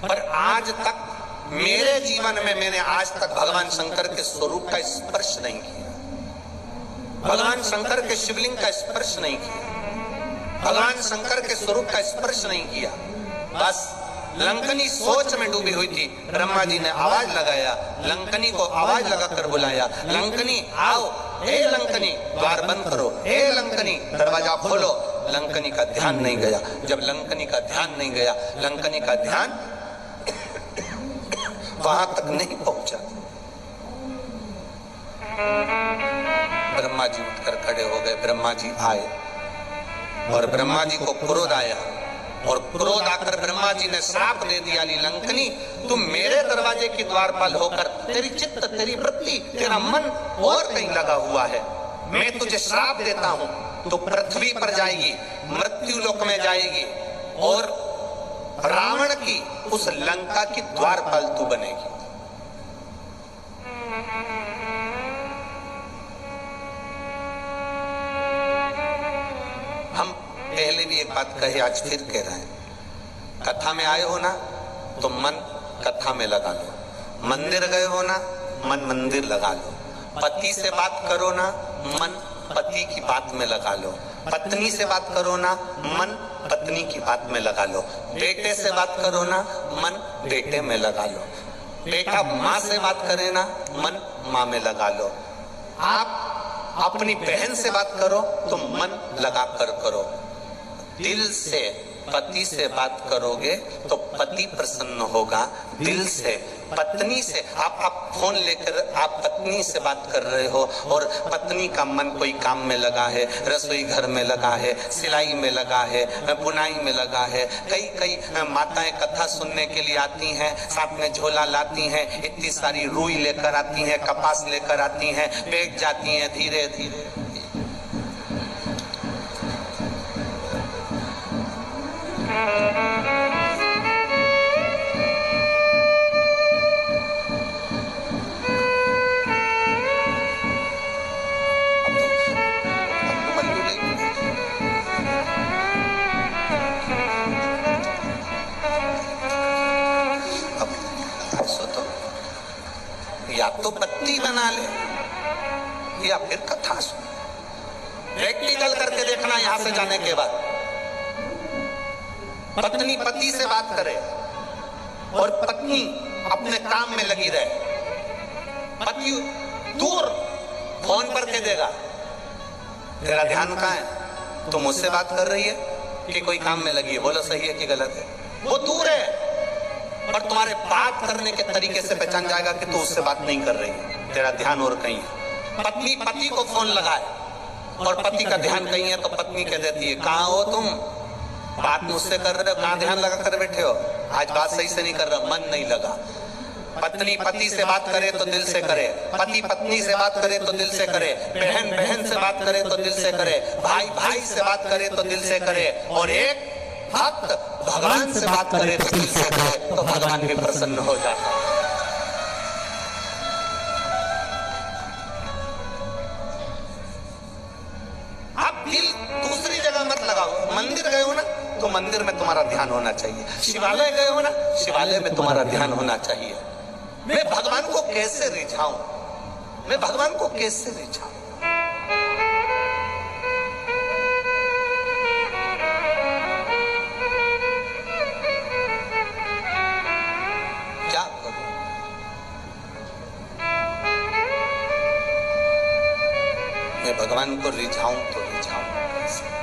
पर आज तक मेरे जीवन में मैंने आज तक भगवान शंकर के स्वरूप का स्पर्श नहीं किया, भगवान शंकर के शिवलिंग का स्पर्श नहीं किया, भगवान शंकर के स्वरूप का स्पर्श नहीं किया। बस लंकनी सोच में डूबी हुई थी। ब्रह्मा जी ने आवाज लगाया, लंकनी को आवाज लगाकर बुलाया, लंकनी आओ, हे लंकनी द्वार बंद करो, हे लंकनी दरवाजा खोलो। लंकनी का ध्यान नहीं गया। जब लंकनी का ध्यान नहीं गया, लंकनी का ध्यान वहां तक नहीं पहुंचा। ब्रह्मा जी उठकर खड़े हो गए। ब्रह्मा जी आए और ब्रह्मा जी को क्रोध आया और क्रोध आकर ब्रह्मा जी ने श्राप दे दिया, लंकनी तुम मेरे दरवाजे की द्वारपाल होकर तेरी चित्त, तेरी वृत्ति, तेरा मन और कहीं लगा हुआ है, मैं तुझे श्राप देता हूं, तो पृथ्वी पर जाएगी, मृत्यु लोक में जाएगी और रावण की उस लंका की द्वारपाल तू बनेगी। हम पहले भी एक बात कही, आज फिर कह रहे हैं, कथा में आए हो ना तो मन कथा में लगा लो, मंदिर गए हो ना मन मंदिर लगा लो, पति से बात करो ना मन पति की बात में लगा लो, पत्नी से बात करो ना मन पत्नी की बात में लगा लो, बेटे से बात करो ना मन बेटे में लगा लो, बेटा माँ से बात करे ना मन माँ में लगा लो, आप अपनी बहन से बात करो तो मन लगा कर करो। दिल से पति से बात करोगे तो पति प्रसन्न होगा, दिल से। पत्नी से आप फोन लेकर आप पत्नी से बात कर रहे हो और पत्नी का मन कोई काम में लगा है, रसोई घर में लगा है, सिलाई में लगा है, बुनाई में लगा है। कई माताएं कथा सुनने के लिए आती हैं, साथ में झोला लाती हैं, इतनी सारी रुई लेकर आती हैं, कपास लेकर आती हैं, बैठ जाती हैं धीरे धीरे। या तो पत्नी बना ले या फिर कथा सुन। प्रैक्टिकल करके देखना यहां से जाने के बाद। पत्नी पति से बात करे और पत्नी अपने काम में लगी रहे। पति दूर फोन पर कह देगा तेरा ध्यान कहाँ है, तुम मुझसे बात कर रही है कि कोई काम में लगी है, बोलो सही है कि गलत है। वो दूर है पर तुम्हारे बात करने के तरीके से पहचान जाएगा कि तू उससे बात नहीं कर रही है, तेरा ध्यान और कहीं है। पत्नी पति को फोन लगाए और पति का ध्यान कहीं है तो पत्नी कह देती है कहाँ हो तुम, बात मुझसे कर रहे हो, कहाँ ध्यान लगा कर बैठे हो, आज बात सही से नहीं कर रहा, मन नहीं लगा। पत्नी पति से बात करे तो दिल से करे, पति पत्नी से बात करे तो दिल से करे, बहन बहन से बात करे तो दिल से करे, भाई भाई से बात करे तो दिल से करे, और एक भक्त भगवान से बात करे तो दिल से करे तो भगवान भी प्रसन्न हो जाता है। आप दिल दूसरी जगह मत लगाओ। मंदिर गए हो ना तो मंदिर में तुम्हारा ध्यान होना चाहिए, शिवालय गए हो ना शिवालय में तुम्हारा ध्यान होना चाहिए। मैं भगवान को कैसे रिझाऊं, मैं भगवान को कैसे रिझाऊं। क्या करूं, मैं भगवान को रिझाऊं तो रिझाऊं कैसे।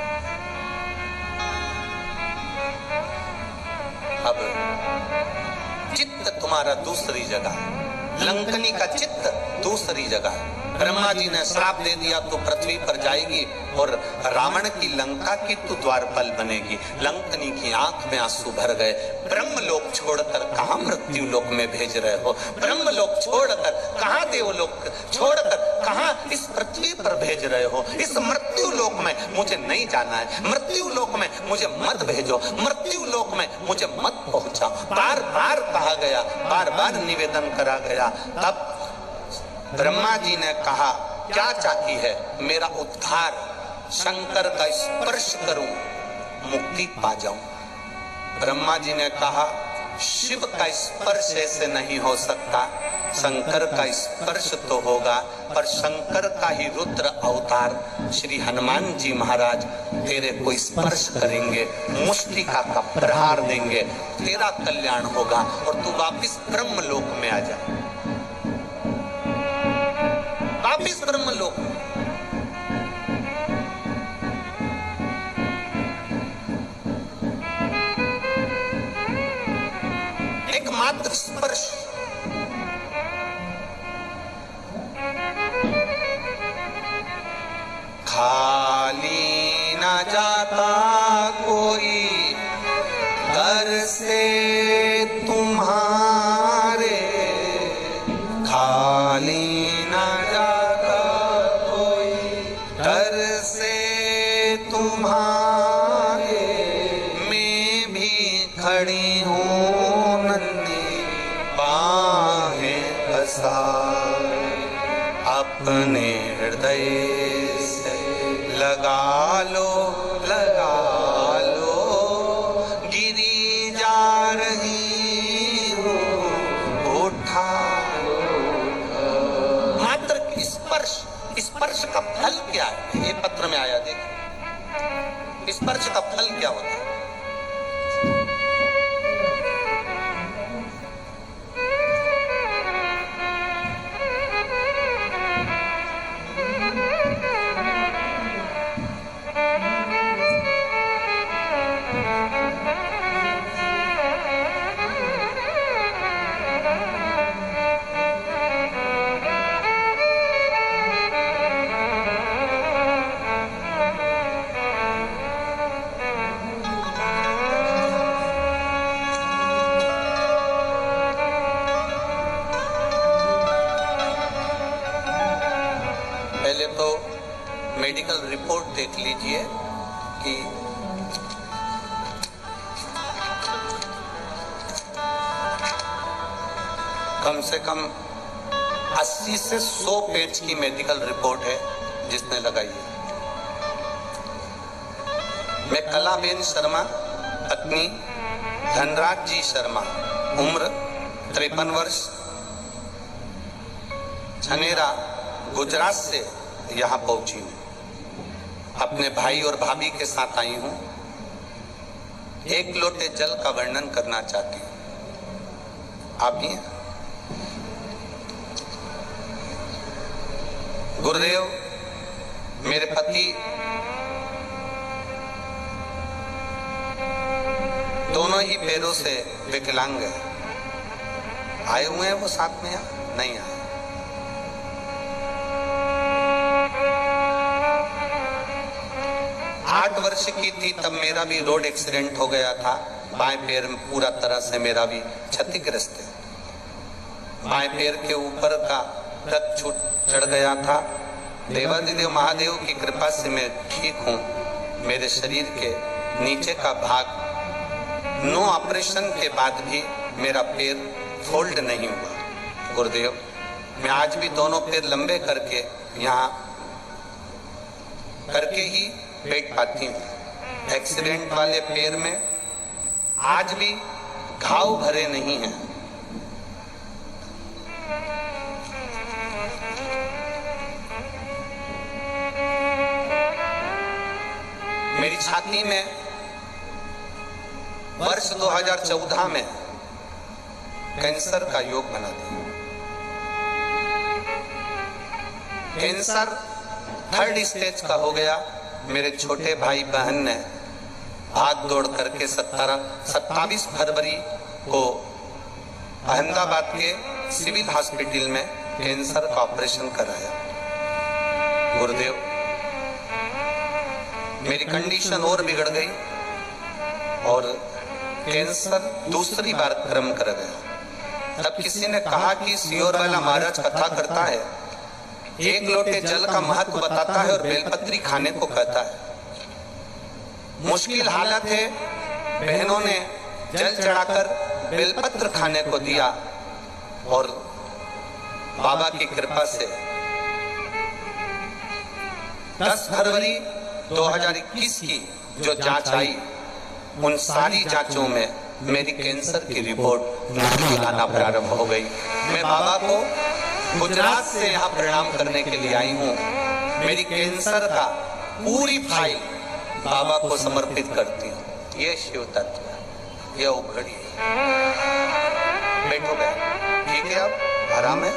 अब चित्त तुम्हारा दूसरी जगह, लंकनी का चित्त दूसरी जगह। ब्रह्मा जी ने श्राप दे दिया तो पृथ्वी पर जाएगी और रावण की लंका की तो द्वारपाल बनेगी। लंकनी की आंख में आंसू भर गए। ब्रह्मलोक छोड़कर कहां मृत्यु लोक में भेज रहे हो, ब्रह्मलोक छोड़कर कहां देवलोक छोड़कर कहां इस पृथ्वी पर भेज रहे हो। इस मृत्यु लोक में मुझे नहीं जाना है, मृत्यु लोक में मुझे मत भेजो, मृत्यु लोक में मुझे मत पहुंचाओ। बार बार कहा गया, बार बार निवेदन करा गया। तब ब्रह्मा जी ने कहा क्या चाहती है, मेरा उद्धार, शंकर का स्पर्श करूं मुक्ति पा जाऊं। ब्रह्मा जी ने कहा शिव का स्पर्श ऐसे नहीं हो सकता, शंकर का स्पर्श तो होगा, पर शंकर का ही रुद्र अवतार श्री हनुमान जी महाराज तेरे को स्पर्श करेंगे, मुष्टिका का प्रहार देंगे, तेरा कल्याण होगा और तू वापिस ब्रह्मलोक में आ जा, वापिस ब्रह्मलोक। एकमात्र स्पर्श खाली न जाता कोई दर से तुम्हारे, खाली न जाता कोई दर से तुम्हारे। मैं भी खड़ी हूँ नन्ही बाहें पसार, अपने हृदय से लगा लो, लगा लो, गिरी जा रही हूँ उठा लो। मात्र स्पर्श, स्पर्श का फल क्या है? ये पत्र में आया, देखिए स्पर्श का फल क्या होता है। पहले तो मेडिकल रिपोर्ट देख लीजिए कि कम से कम 80 से 100 पेज की मेडिकल रिपोर्ट है जिसने लगाई है। मैं कलाबेन शर्मा, पत्नी धनराज जी शर्मा, उम्र 53 वर्ष, छनेरा गुजरात से यहाँ पहुंची हूँ। अपने भाई और भाभी के साथ आई हूँ। एक लोटे जल का वर्णन करना चाहती हूँ। आप ही हैं? गुरुदेव, मेरे पति दोनों ही पैरों से विकलांग है। आए हुए हैं वो साथ में या नहीं आए? 8 वर्ष की थी तब मेरा भी रोड एक्सीडेंट हो गया था। बाएं पैर में पूरा तरह से मेरा भी क्षतिग्रस्त है। बाएं पैर के ऊपर का रक्त छूट चढ़ गया था। देवादिदेव महादेव की कृपा से मैं ठीक हूँ। मेरे शरीर के नीचे का भाग 9 ऑपरेशन के बाद भी मेरा पैर फोल्ड नहीं हुआ। गुरुदेव, मैं आज भी दोनों पैर लंबे करके यहाँ करके ही बैठ पाती हूँ। एक्सीडेंट वाले पैर में आज भी घाव भरे नहीं हैं। मेरी छाती में वर्ष 2014 में कैंसर का योग बना था। कैंसर 3rd स्टेज का हो गया। मेरे छोटे भाई बहन ने भाग दौड़ करके 27 फरवरी को अहमदाबाद के सिविल हॉस्पिटल में कैंसर का ऑपरेशन कराया। गुरुदेव, मेरी कंडीशन और बिगड़ गई और कैंसर दूसरी बार क्रम कर गया। तब किसी ने कहा कि सियोर वाला महाराज कथा करता है, 1 लोटे जल का महत्व बताता है और बेलपत्री खाने को कहता है। मुश्किल हालत है, बहनों ने जल चढ़ाकर बेलपत्र खाने को दिया और बाबा की कृपा से 10 फरवरी 2021 की जो जांच आई, उन सारी जांचों में मेरी कैंसर की रिपोर्ट निकल आना प्रारंभ हो गई। मैं बाबा को गुजरात से यहाँ प्रणाम करने के लिए आई हूँ। मेरी कैंसर का पूरी फाइल बाबा को समर्पित करती हूँ। ये शिव तत्व है, ये उखड़ी है। बैठो बहन, ठीक है, अब आराम है।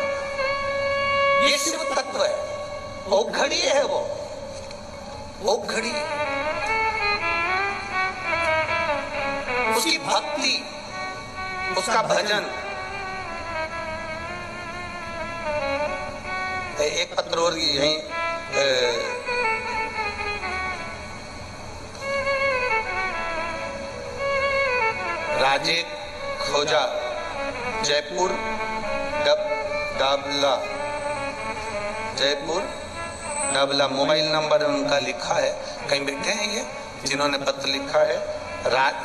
ये शिव तत्व है, उखड़ी है वो घड़ी, उसकी भक्ति, उसका भजन। एक पत्र और यहीं राजे खोजा, जयपुर डाबला, जयपुर डाबला। मोबाइल नंबर उनका लिखा है, कहीं बैठे हैं ये जिन्होंने पत्र लिखा है।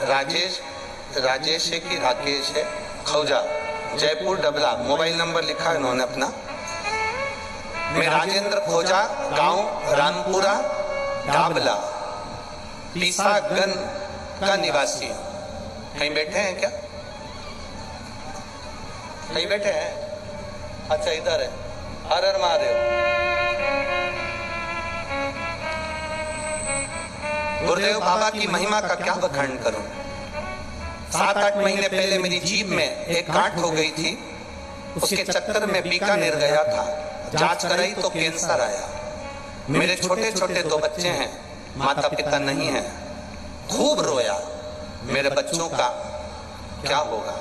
राजेश है कि राकेश है, खोजा, जयपुर डबला। मोबाइल नंबर लिखा है उन्होंने अपना। मैं राजेंद्र खोजा, गांव रामपुरा डाबला, पीसागन का निवासी हूं। कहीं बैठे हैं क्या? कहीं बैठे हैं? अच्छा, इधर है। हर हर महादेव। गुरुदेव बाबा की महिमा का क्या बखान करूं। 7-8 महीने पहले मेरी जीभ में एक गांठ हो गई थी, उसके चक्कर में बीकानेर गया था। जांच कराई तो कैंसर आया। मेरे छोटे छोटे 2 बच्चे हैं, माता पिता नहीं है। खूब रोया। मेरे बच्चों का क्या होगा।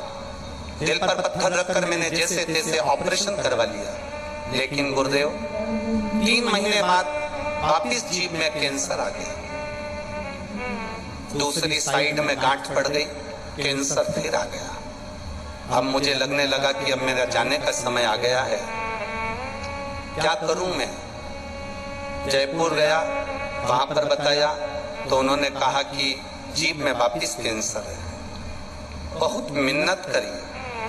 दिल पर पत्थर रखकर मैंने जैसे तैसे ऑपरेशन करवा लिया, लेकिन गुरुदेव 3 महीने बाद वापिस जीभ में कैंसर आ गया। दूसरी साइड में गांठ पड़ गई, कैंसर फिर आ गया। अब मुझे लगने लगा कि अब मेरा जाने का समय आ गया है। क्या करूं मैं? जयपुर गया, वहां पर बताया तो उन्होंने कहा कि जीभ में वापिस कैंसर है। बहुत मिन्नत करी,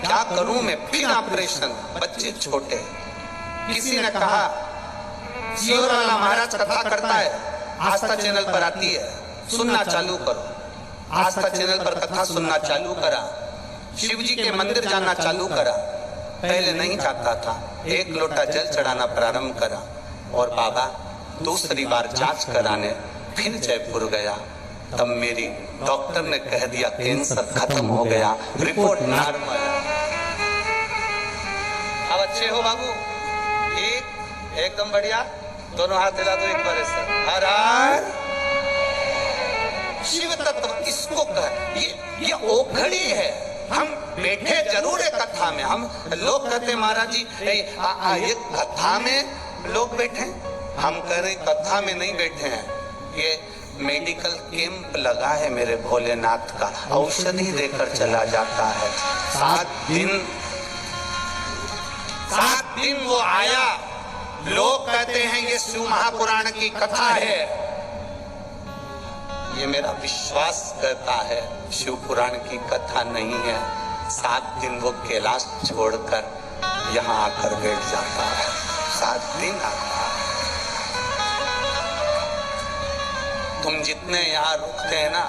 क्या करूं मैं? फिर ऑपरेशन, बच्चे छोटे। किसी ने कहा सियोर वाला महाराज कथा करता है, आस्था चैनल पर आती है, सुनना चालू करो। आस्था चैनल पर कथा सुनना चालू करा। शिव जी के मंदिर जाना चालू करा। पहले नहीं जाता था। 1 लोटा जल चढ़ाना प्रारंभ करा और बाबा दूसरी बार जांच कराने फिर जयपुर गया। तब मेरी डॉक्टर ने कह दिया कैंसर खत्म हो गया, रिपोर्ट नॉर्मल है। अब अच्छे हो बाबू? एकदम बढ़िया। दोनों हाथ हिला दो एक बार ऐसे। हर हर शिव तत्व इसको कह, ये ओखड़ी है। हम बैठे जरूर है कथा में। हम लोग कहते महाराज जी ये कथा में लोग बैठे, हम कह रहे कथा में नहीं बैठे हैं। ये मेडिकल कैंप लगा है मेरे भोलेनाथ का, औषधि देकर चला जाता है। 7 दिन वो आया। लोग कहते हैं ये शिव महापुराण की कथा है। ये मेरा विश्वास कहता है शिव पुराण की कथा नहीं है। 7 दिन वो कैलाश छोड़कर यहाँ आकर बैठ जाता है। 7 दिन आता है। तुम जितने यहाँ रुकते हैं ना,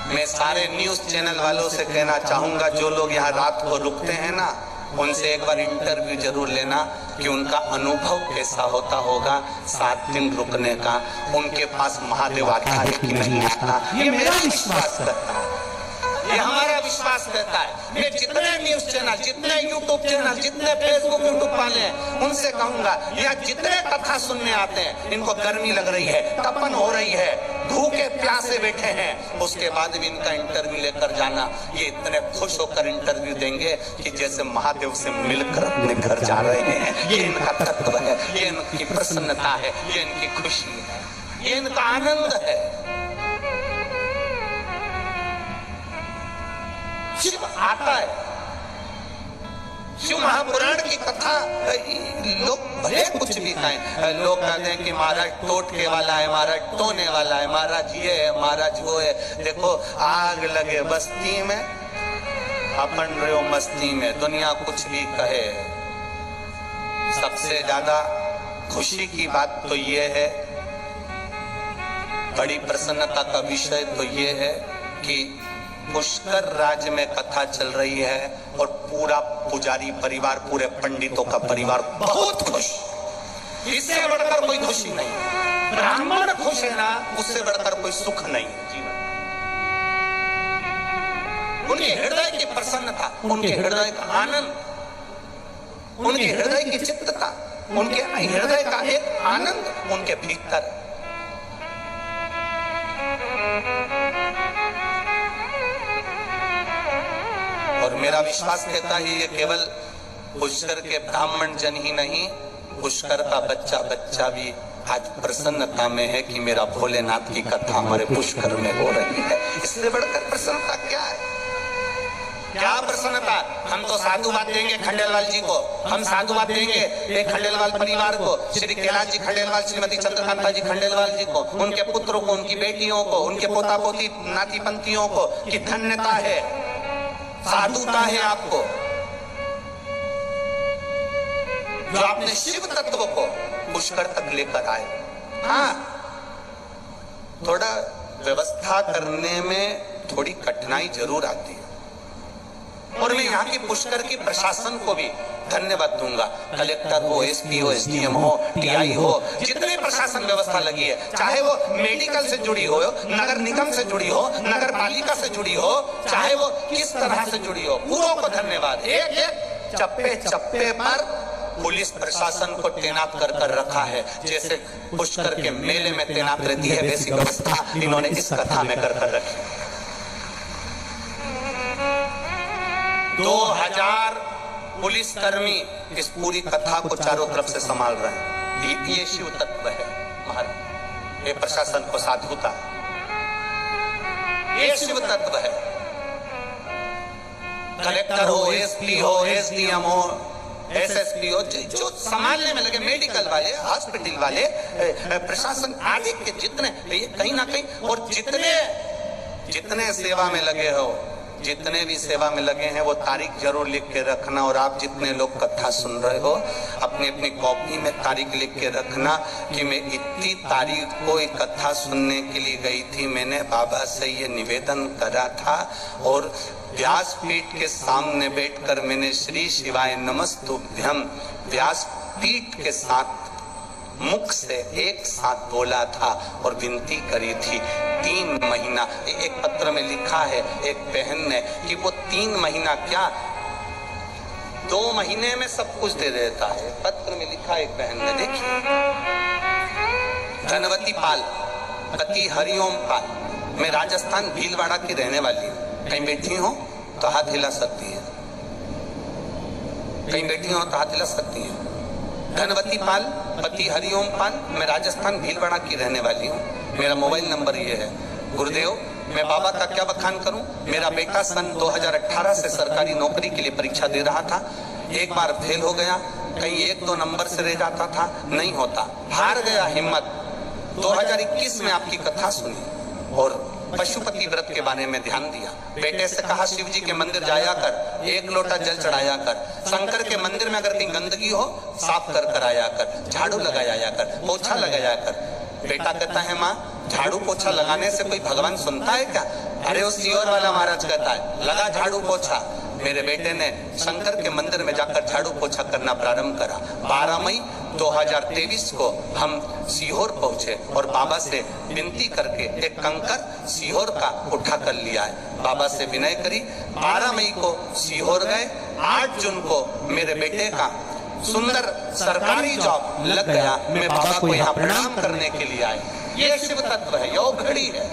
मैं सारे न्यूज चैनल वालों से कहना चाहूंगा, जो लोग यहाँ रात को रुकते हैं ना, उनसे एक बार इंटरव्यू जरूर लेना कि उनका अनुभव कैसा होता होगा 7 दिन रुकने का। उनके पास महादेव आता है कि नहीं आता, ये मेरा विश्वास करता है, ये हमारा विश्वास कहता है। मैं जितने न्यूज चैनल, जितने यूट्यूब चैनल, जितने फेसबुक यूट्यूब वाले हैं, उनसे कहूंगा यहाँ जितने कथा सुनने आते हैं, इनको गर्मी लग रही है, तपन हो रही है, भूखे प्यासे बैठे हैं, उसके बाद भी इनका इंटरव्यू लेकर जाना। ये इतने खुश होकर इंटरव्यू देंगे कि जैसे महादेव से मिलकर अपने घर जा रहे हैं। ये इनका तत्व है, ये इनकी प्रसन्नता है, ये इनकी खुशी है, ये इनका आनंद है। शिव आता है। शिव महापुराण की कथा लोग भले कुछ भी कहें, लोग कहते हैं कि महाराज टोटके वाला है, महाराज टोने वाला है, महाराज ये है, महाराज वो है। देखो आग लगे बस्ती में, अपन रहो मस्ती में, दुनिया कुछ भी कहे। सबसे ज्यादा खुशी की बात तो ये है, बड़ी प्रसन्नता का विषय तो ये है कि पुष्कर राज्य में कथा चल रही है और पूरा पुजारी परिवार, पूरे पंडितों का परिवार बहुत खुश। इससे बढ़कर कोई खुशी नहीं। ब्राह्मण खुश है ना, उससे बढ़कर कोई सुख नहीं जीवन। उनके हृदय की प्रसन्नता, उनके हृदय का आनंद, उनके हृदय की चित्तता, उनके हृदय का एक आनंद उनके भीतर। और मेरा विश्वास कहता है ये केवल पुष्कर के ब्राह्मण जन ही नहीं, पुष्कर का बच्चा बच्चा भी आज प्रसन्नता में है कि मेरा भोलेनाथ की कथा हमारे पुष्कर में हो रही है। इससे बढ़कर प्रसन्नता क्या है? क्या प्रसन्नता। हम तो साधुवाद देंगे खंडेलवाल जी को, हम साधुवाद देंगे एक खंडेलवाल परिवार को, श्री कैलाश जी खंडेलवाल, श्रीमती चंद्रकांता जी खंडेलवाल जी को, उनके पुत्रों को, उनकी बेटियों को, उनके पोता पोती नाती पंथियों को, कि धन्यता है, साधुता है आपको जो आपने शिव तत्व को पुष्कर तक लेकर आए। हाँ, थोड़ा व्यवस्था करने में थोड़ी कठिनाई जरूर आती है, और मैं यहाँ की पुष्कर की प्रशासन को भी धन्यवाद दूंगा। कलेक्टर हो, एसपी हो, एसडीएम हो, टीआई हो, जितने प्रशासन व्यवस्था लगी है, चाहे वो मेडिकल से जुड़ी हो, नगर निगम से जुड़ी हो, नगर पालिका से जुड़ी हो, चाहे वो किस तरह से जुड़ी हो, पूरों को धन्यवाद। एक एक चप्पे चप्पे पर पुलिस प्रशासन को तैनात कर रखा है, जैसे पुष्कर के मेले में तैनात रहती है, वैसी व्यवस्था इन्होंने इस कथा में कर रखी। 2000 पुलिसकर्मी इस पूरी कथा को चारों तरफ से संभाल रहे हैं। ये शिव तत्व है महाराज, ये प्रशासन को साधुता, ये शिव तत्व है। कलेक्टर हो, एसपी हो, एसडीएम हो, एसएसपी हो, जो संभालने में लगे, मेडिकल वाले, हॉस्पिटल वाले, प्रशासन आदि के जितने, कहीं ना कहीं, और जितने सेवा में लगे हो, जितने भी सेवा में लगे हैं, वो तारीख जरूर लिख के रखना। और आप जितने लोग कथा सुन रहे हो, अपनी अपनी कॉपी में तारीख लिख के रखना कि मैं इतनी तारीख को एक कथा सुनने के लिए गई थी, मैंने बाबा से ये निवेदन करा था, और व्यासपीठ के सामने बैठकर मैंने श्री शिवाय नमस्तुभ्यम व्यासपीठ के साथ मुख से एक साथ बोला था और विनती करी थी। 3 महीना, एक पत्र में लिखा है एक बहन ने कि वो 3 महीना क्या 2 महीने में सब कुछ दे देता है। पत्र में लिखा एक बहन ने, देखिए, धनवती पाल, पति हरिओम पाल, मैं राजस्थान भीलवाड़ा की रहने वाली हूँ। कहीं बैठी हो तो हाथ हिला सकती है, कहीं बैठी हो तो हाथ हिला सकती है। धनवती पाल, पति हरिओम पाल, मैं राजस्थान भीलवाड़ा की रहने वाली हूँ। मेरा मोबाइल नंबर ये है। गुरुदेव, मैं बाबा का क्या बखान करूं। मेरा बेटा सन 2018 से सरकारी नौकरी के लिए परीक्षा दे रहा था, एक बार फेल हो गया, कहीं 1-2 नंबर से रह जाता था, नहीं होता, हार गया हिम्मत। 2021 में आपकी कथा सुनी और पशुपति व्रत के बारे में ध्यान दिया। बेटे से कहा शिव जी के मंदिर जाया कर, 1 लोटा जल चढ़ाया कर, शंकर के मंदिर में अगर कहीं गंदगी हो साफ कर आया कर, झाड़ू लगाया कर, पोछा लगाया कर। बेटा कहता है, माँ झाड़ू पोछा लगाने से कोई भगवान सुनता है क्या। अरे वो सियोर वाला महाराज कहता है, लगा झाड़ू पोछा। मेरे बेटे ने शंकर के मंदिर में जाकर झाड़ू पोछा करना प्रारंभ करा। 12 मई 2023 को हम सीहोर पहुंचे और बाबा से विनती करके एक कंकर सीहोर का उठा कर लिया है। बाबा से विनय करी, 12 मई को सीहोर गए। 8 जून को मेरे बेटे का सुंदर सरकारी जॉब लग गया। मैं बाबा को यहाँ प्रणाम करने के लिए आए। ये शिव तत्व है, यो घड़ी है,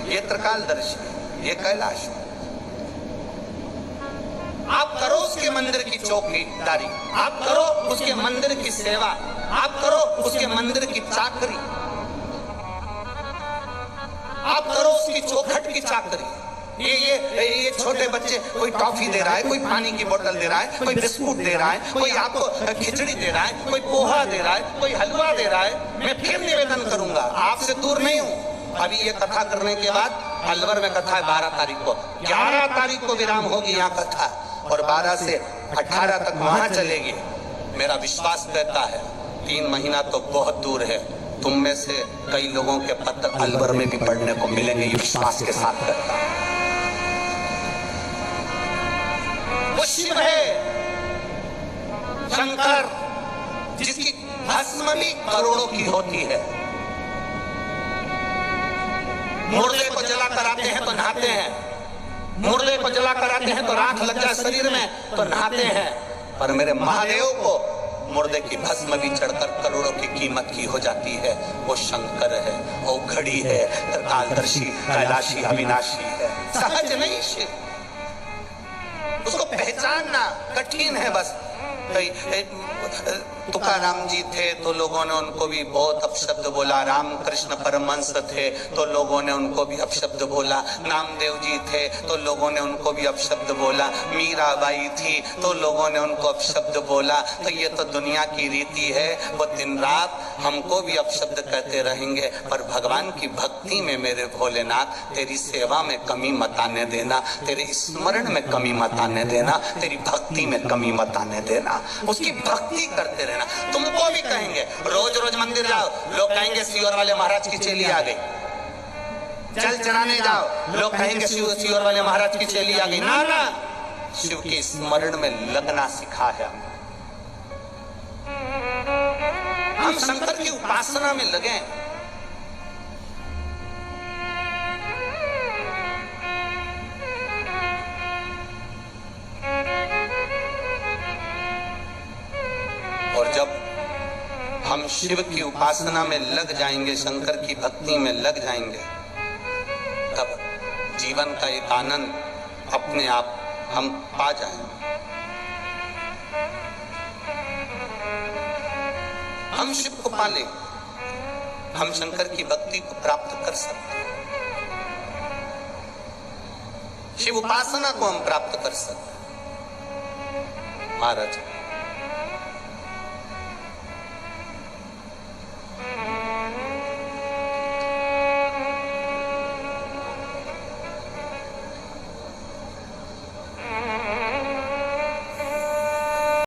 ये त्रिकालदर्शी, ये कैलाश। आप करो उसके मंदिर की चौकीदारी, आप करो उसके मंदिर की सेवा, आप करो उसके मंदिर की चाकरी, आप करो उसकी चौखट की चाकरी। ये छोटे बच्चे, कोई टॉफी दे रहा है, कोई पानी की बोतल दे रहा है, कोई बिस्कुट दे रहा है, कोई आपको खिचड़ी दे रहा है, कोई पोहा दे रहा है, कोई हलवा दे रहा है। मैं फिर निवेदन करूंगा, आपसे दूर नहीं हूं। अभी ये कथा करने के बाद अलवर में कथा है 12 तारीख को, 11 तारीख को विराम होगी यहाँ कथा, और 12 से 18 तक वहां चलेगी। मेरा विश्वास कहता है 3 महीना तो बहुत दूर है। तुम में से कई लोगों के पत्र अलवर में भी पढ़ने को मिलेंगे, ये विश्वास के साथ कहता है। वो शिव है, शंकर, जिसकी भस्म भी करोड़ों की होती है। मुर्दे को जला कर आते हैं तो नहाते हैं, मुर्दे को जला कर आते हैं तो राख लग जाए शरीर में तो नहाते हैं, पर मेरे महादेव को मुर्दे की भस्म भी चढ़कर करोड़ों की कीमत की हो जाती है। वो शंकर है, वो घड़ी है, त्रिकालदर्शी, कैलाशी, अविनाशी है, सहज नहीं शिव। उसको पहचानना कठिन है, बस तुकाराम जी थे तो लोगों ने उनको भी बहुत अपशब्द बोला, रामकृष्ण परमहंस थे तो लोगों ने उनको भी अपशब्द बोला, नामदेव जी थे तो लोगों ने उनको भी अपशब्द बोला, मीराबाई थी तो लोगों ने उनको अपशब्द बोला। तो ये तो दुनिया की रीति है, वो दिन रात हमको भी अपशब्द कहते रहेंगे। पर भगवान की भक्ति में मेरे भोलेनाथ तेरी सेवा में कमी मत आने देना, तेरे स्मरण में कमी मत आने देना, तेरी भक्ति में कमी मत आने देना, उसकी भक्ति करते रहना। तुमको भी कहेंगे रोज रोज मंदिर जाओ, लोग कहेंगे सियोर वाले महाराज की चेली आ गई, जल चढ़ाने जाओ, लोग कहेंगे सियोर वाले महाराज की चेली आ गई। ना ना, शिव के स्मरण में लगना सिखा है हम शंकर की उपासना में लगे। और जब हम शिव की उपासना में लग जाएंगे, शंकर की भक्ति में लग जाएंगे, तब जीवन का एक आनंद अपने आप हम पा जाएंगे। हम शिव को पाले, हम शंकर की भक्ति को प्राप्त कर सकते हैं, शिव उपासना को हम प्राप्त कर सकते हैं। महाराज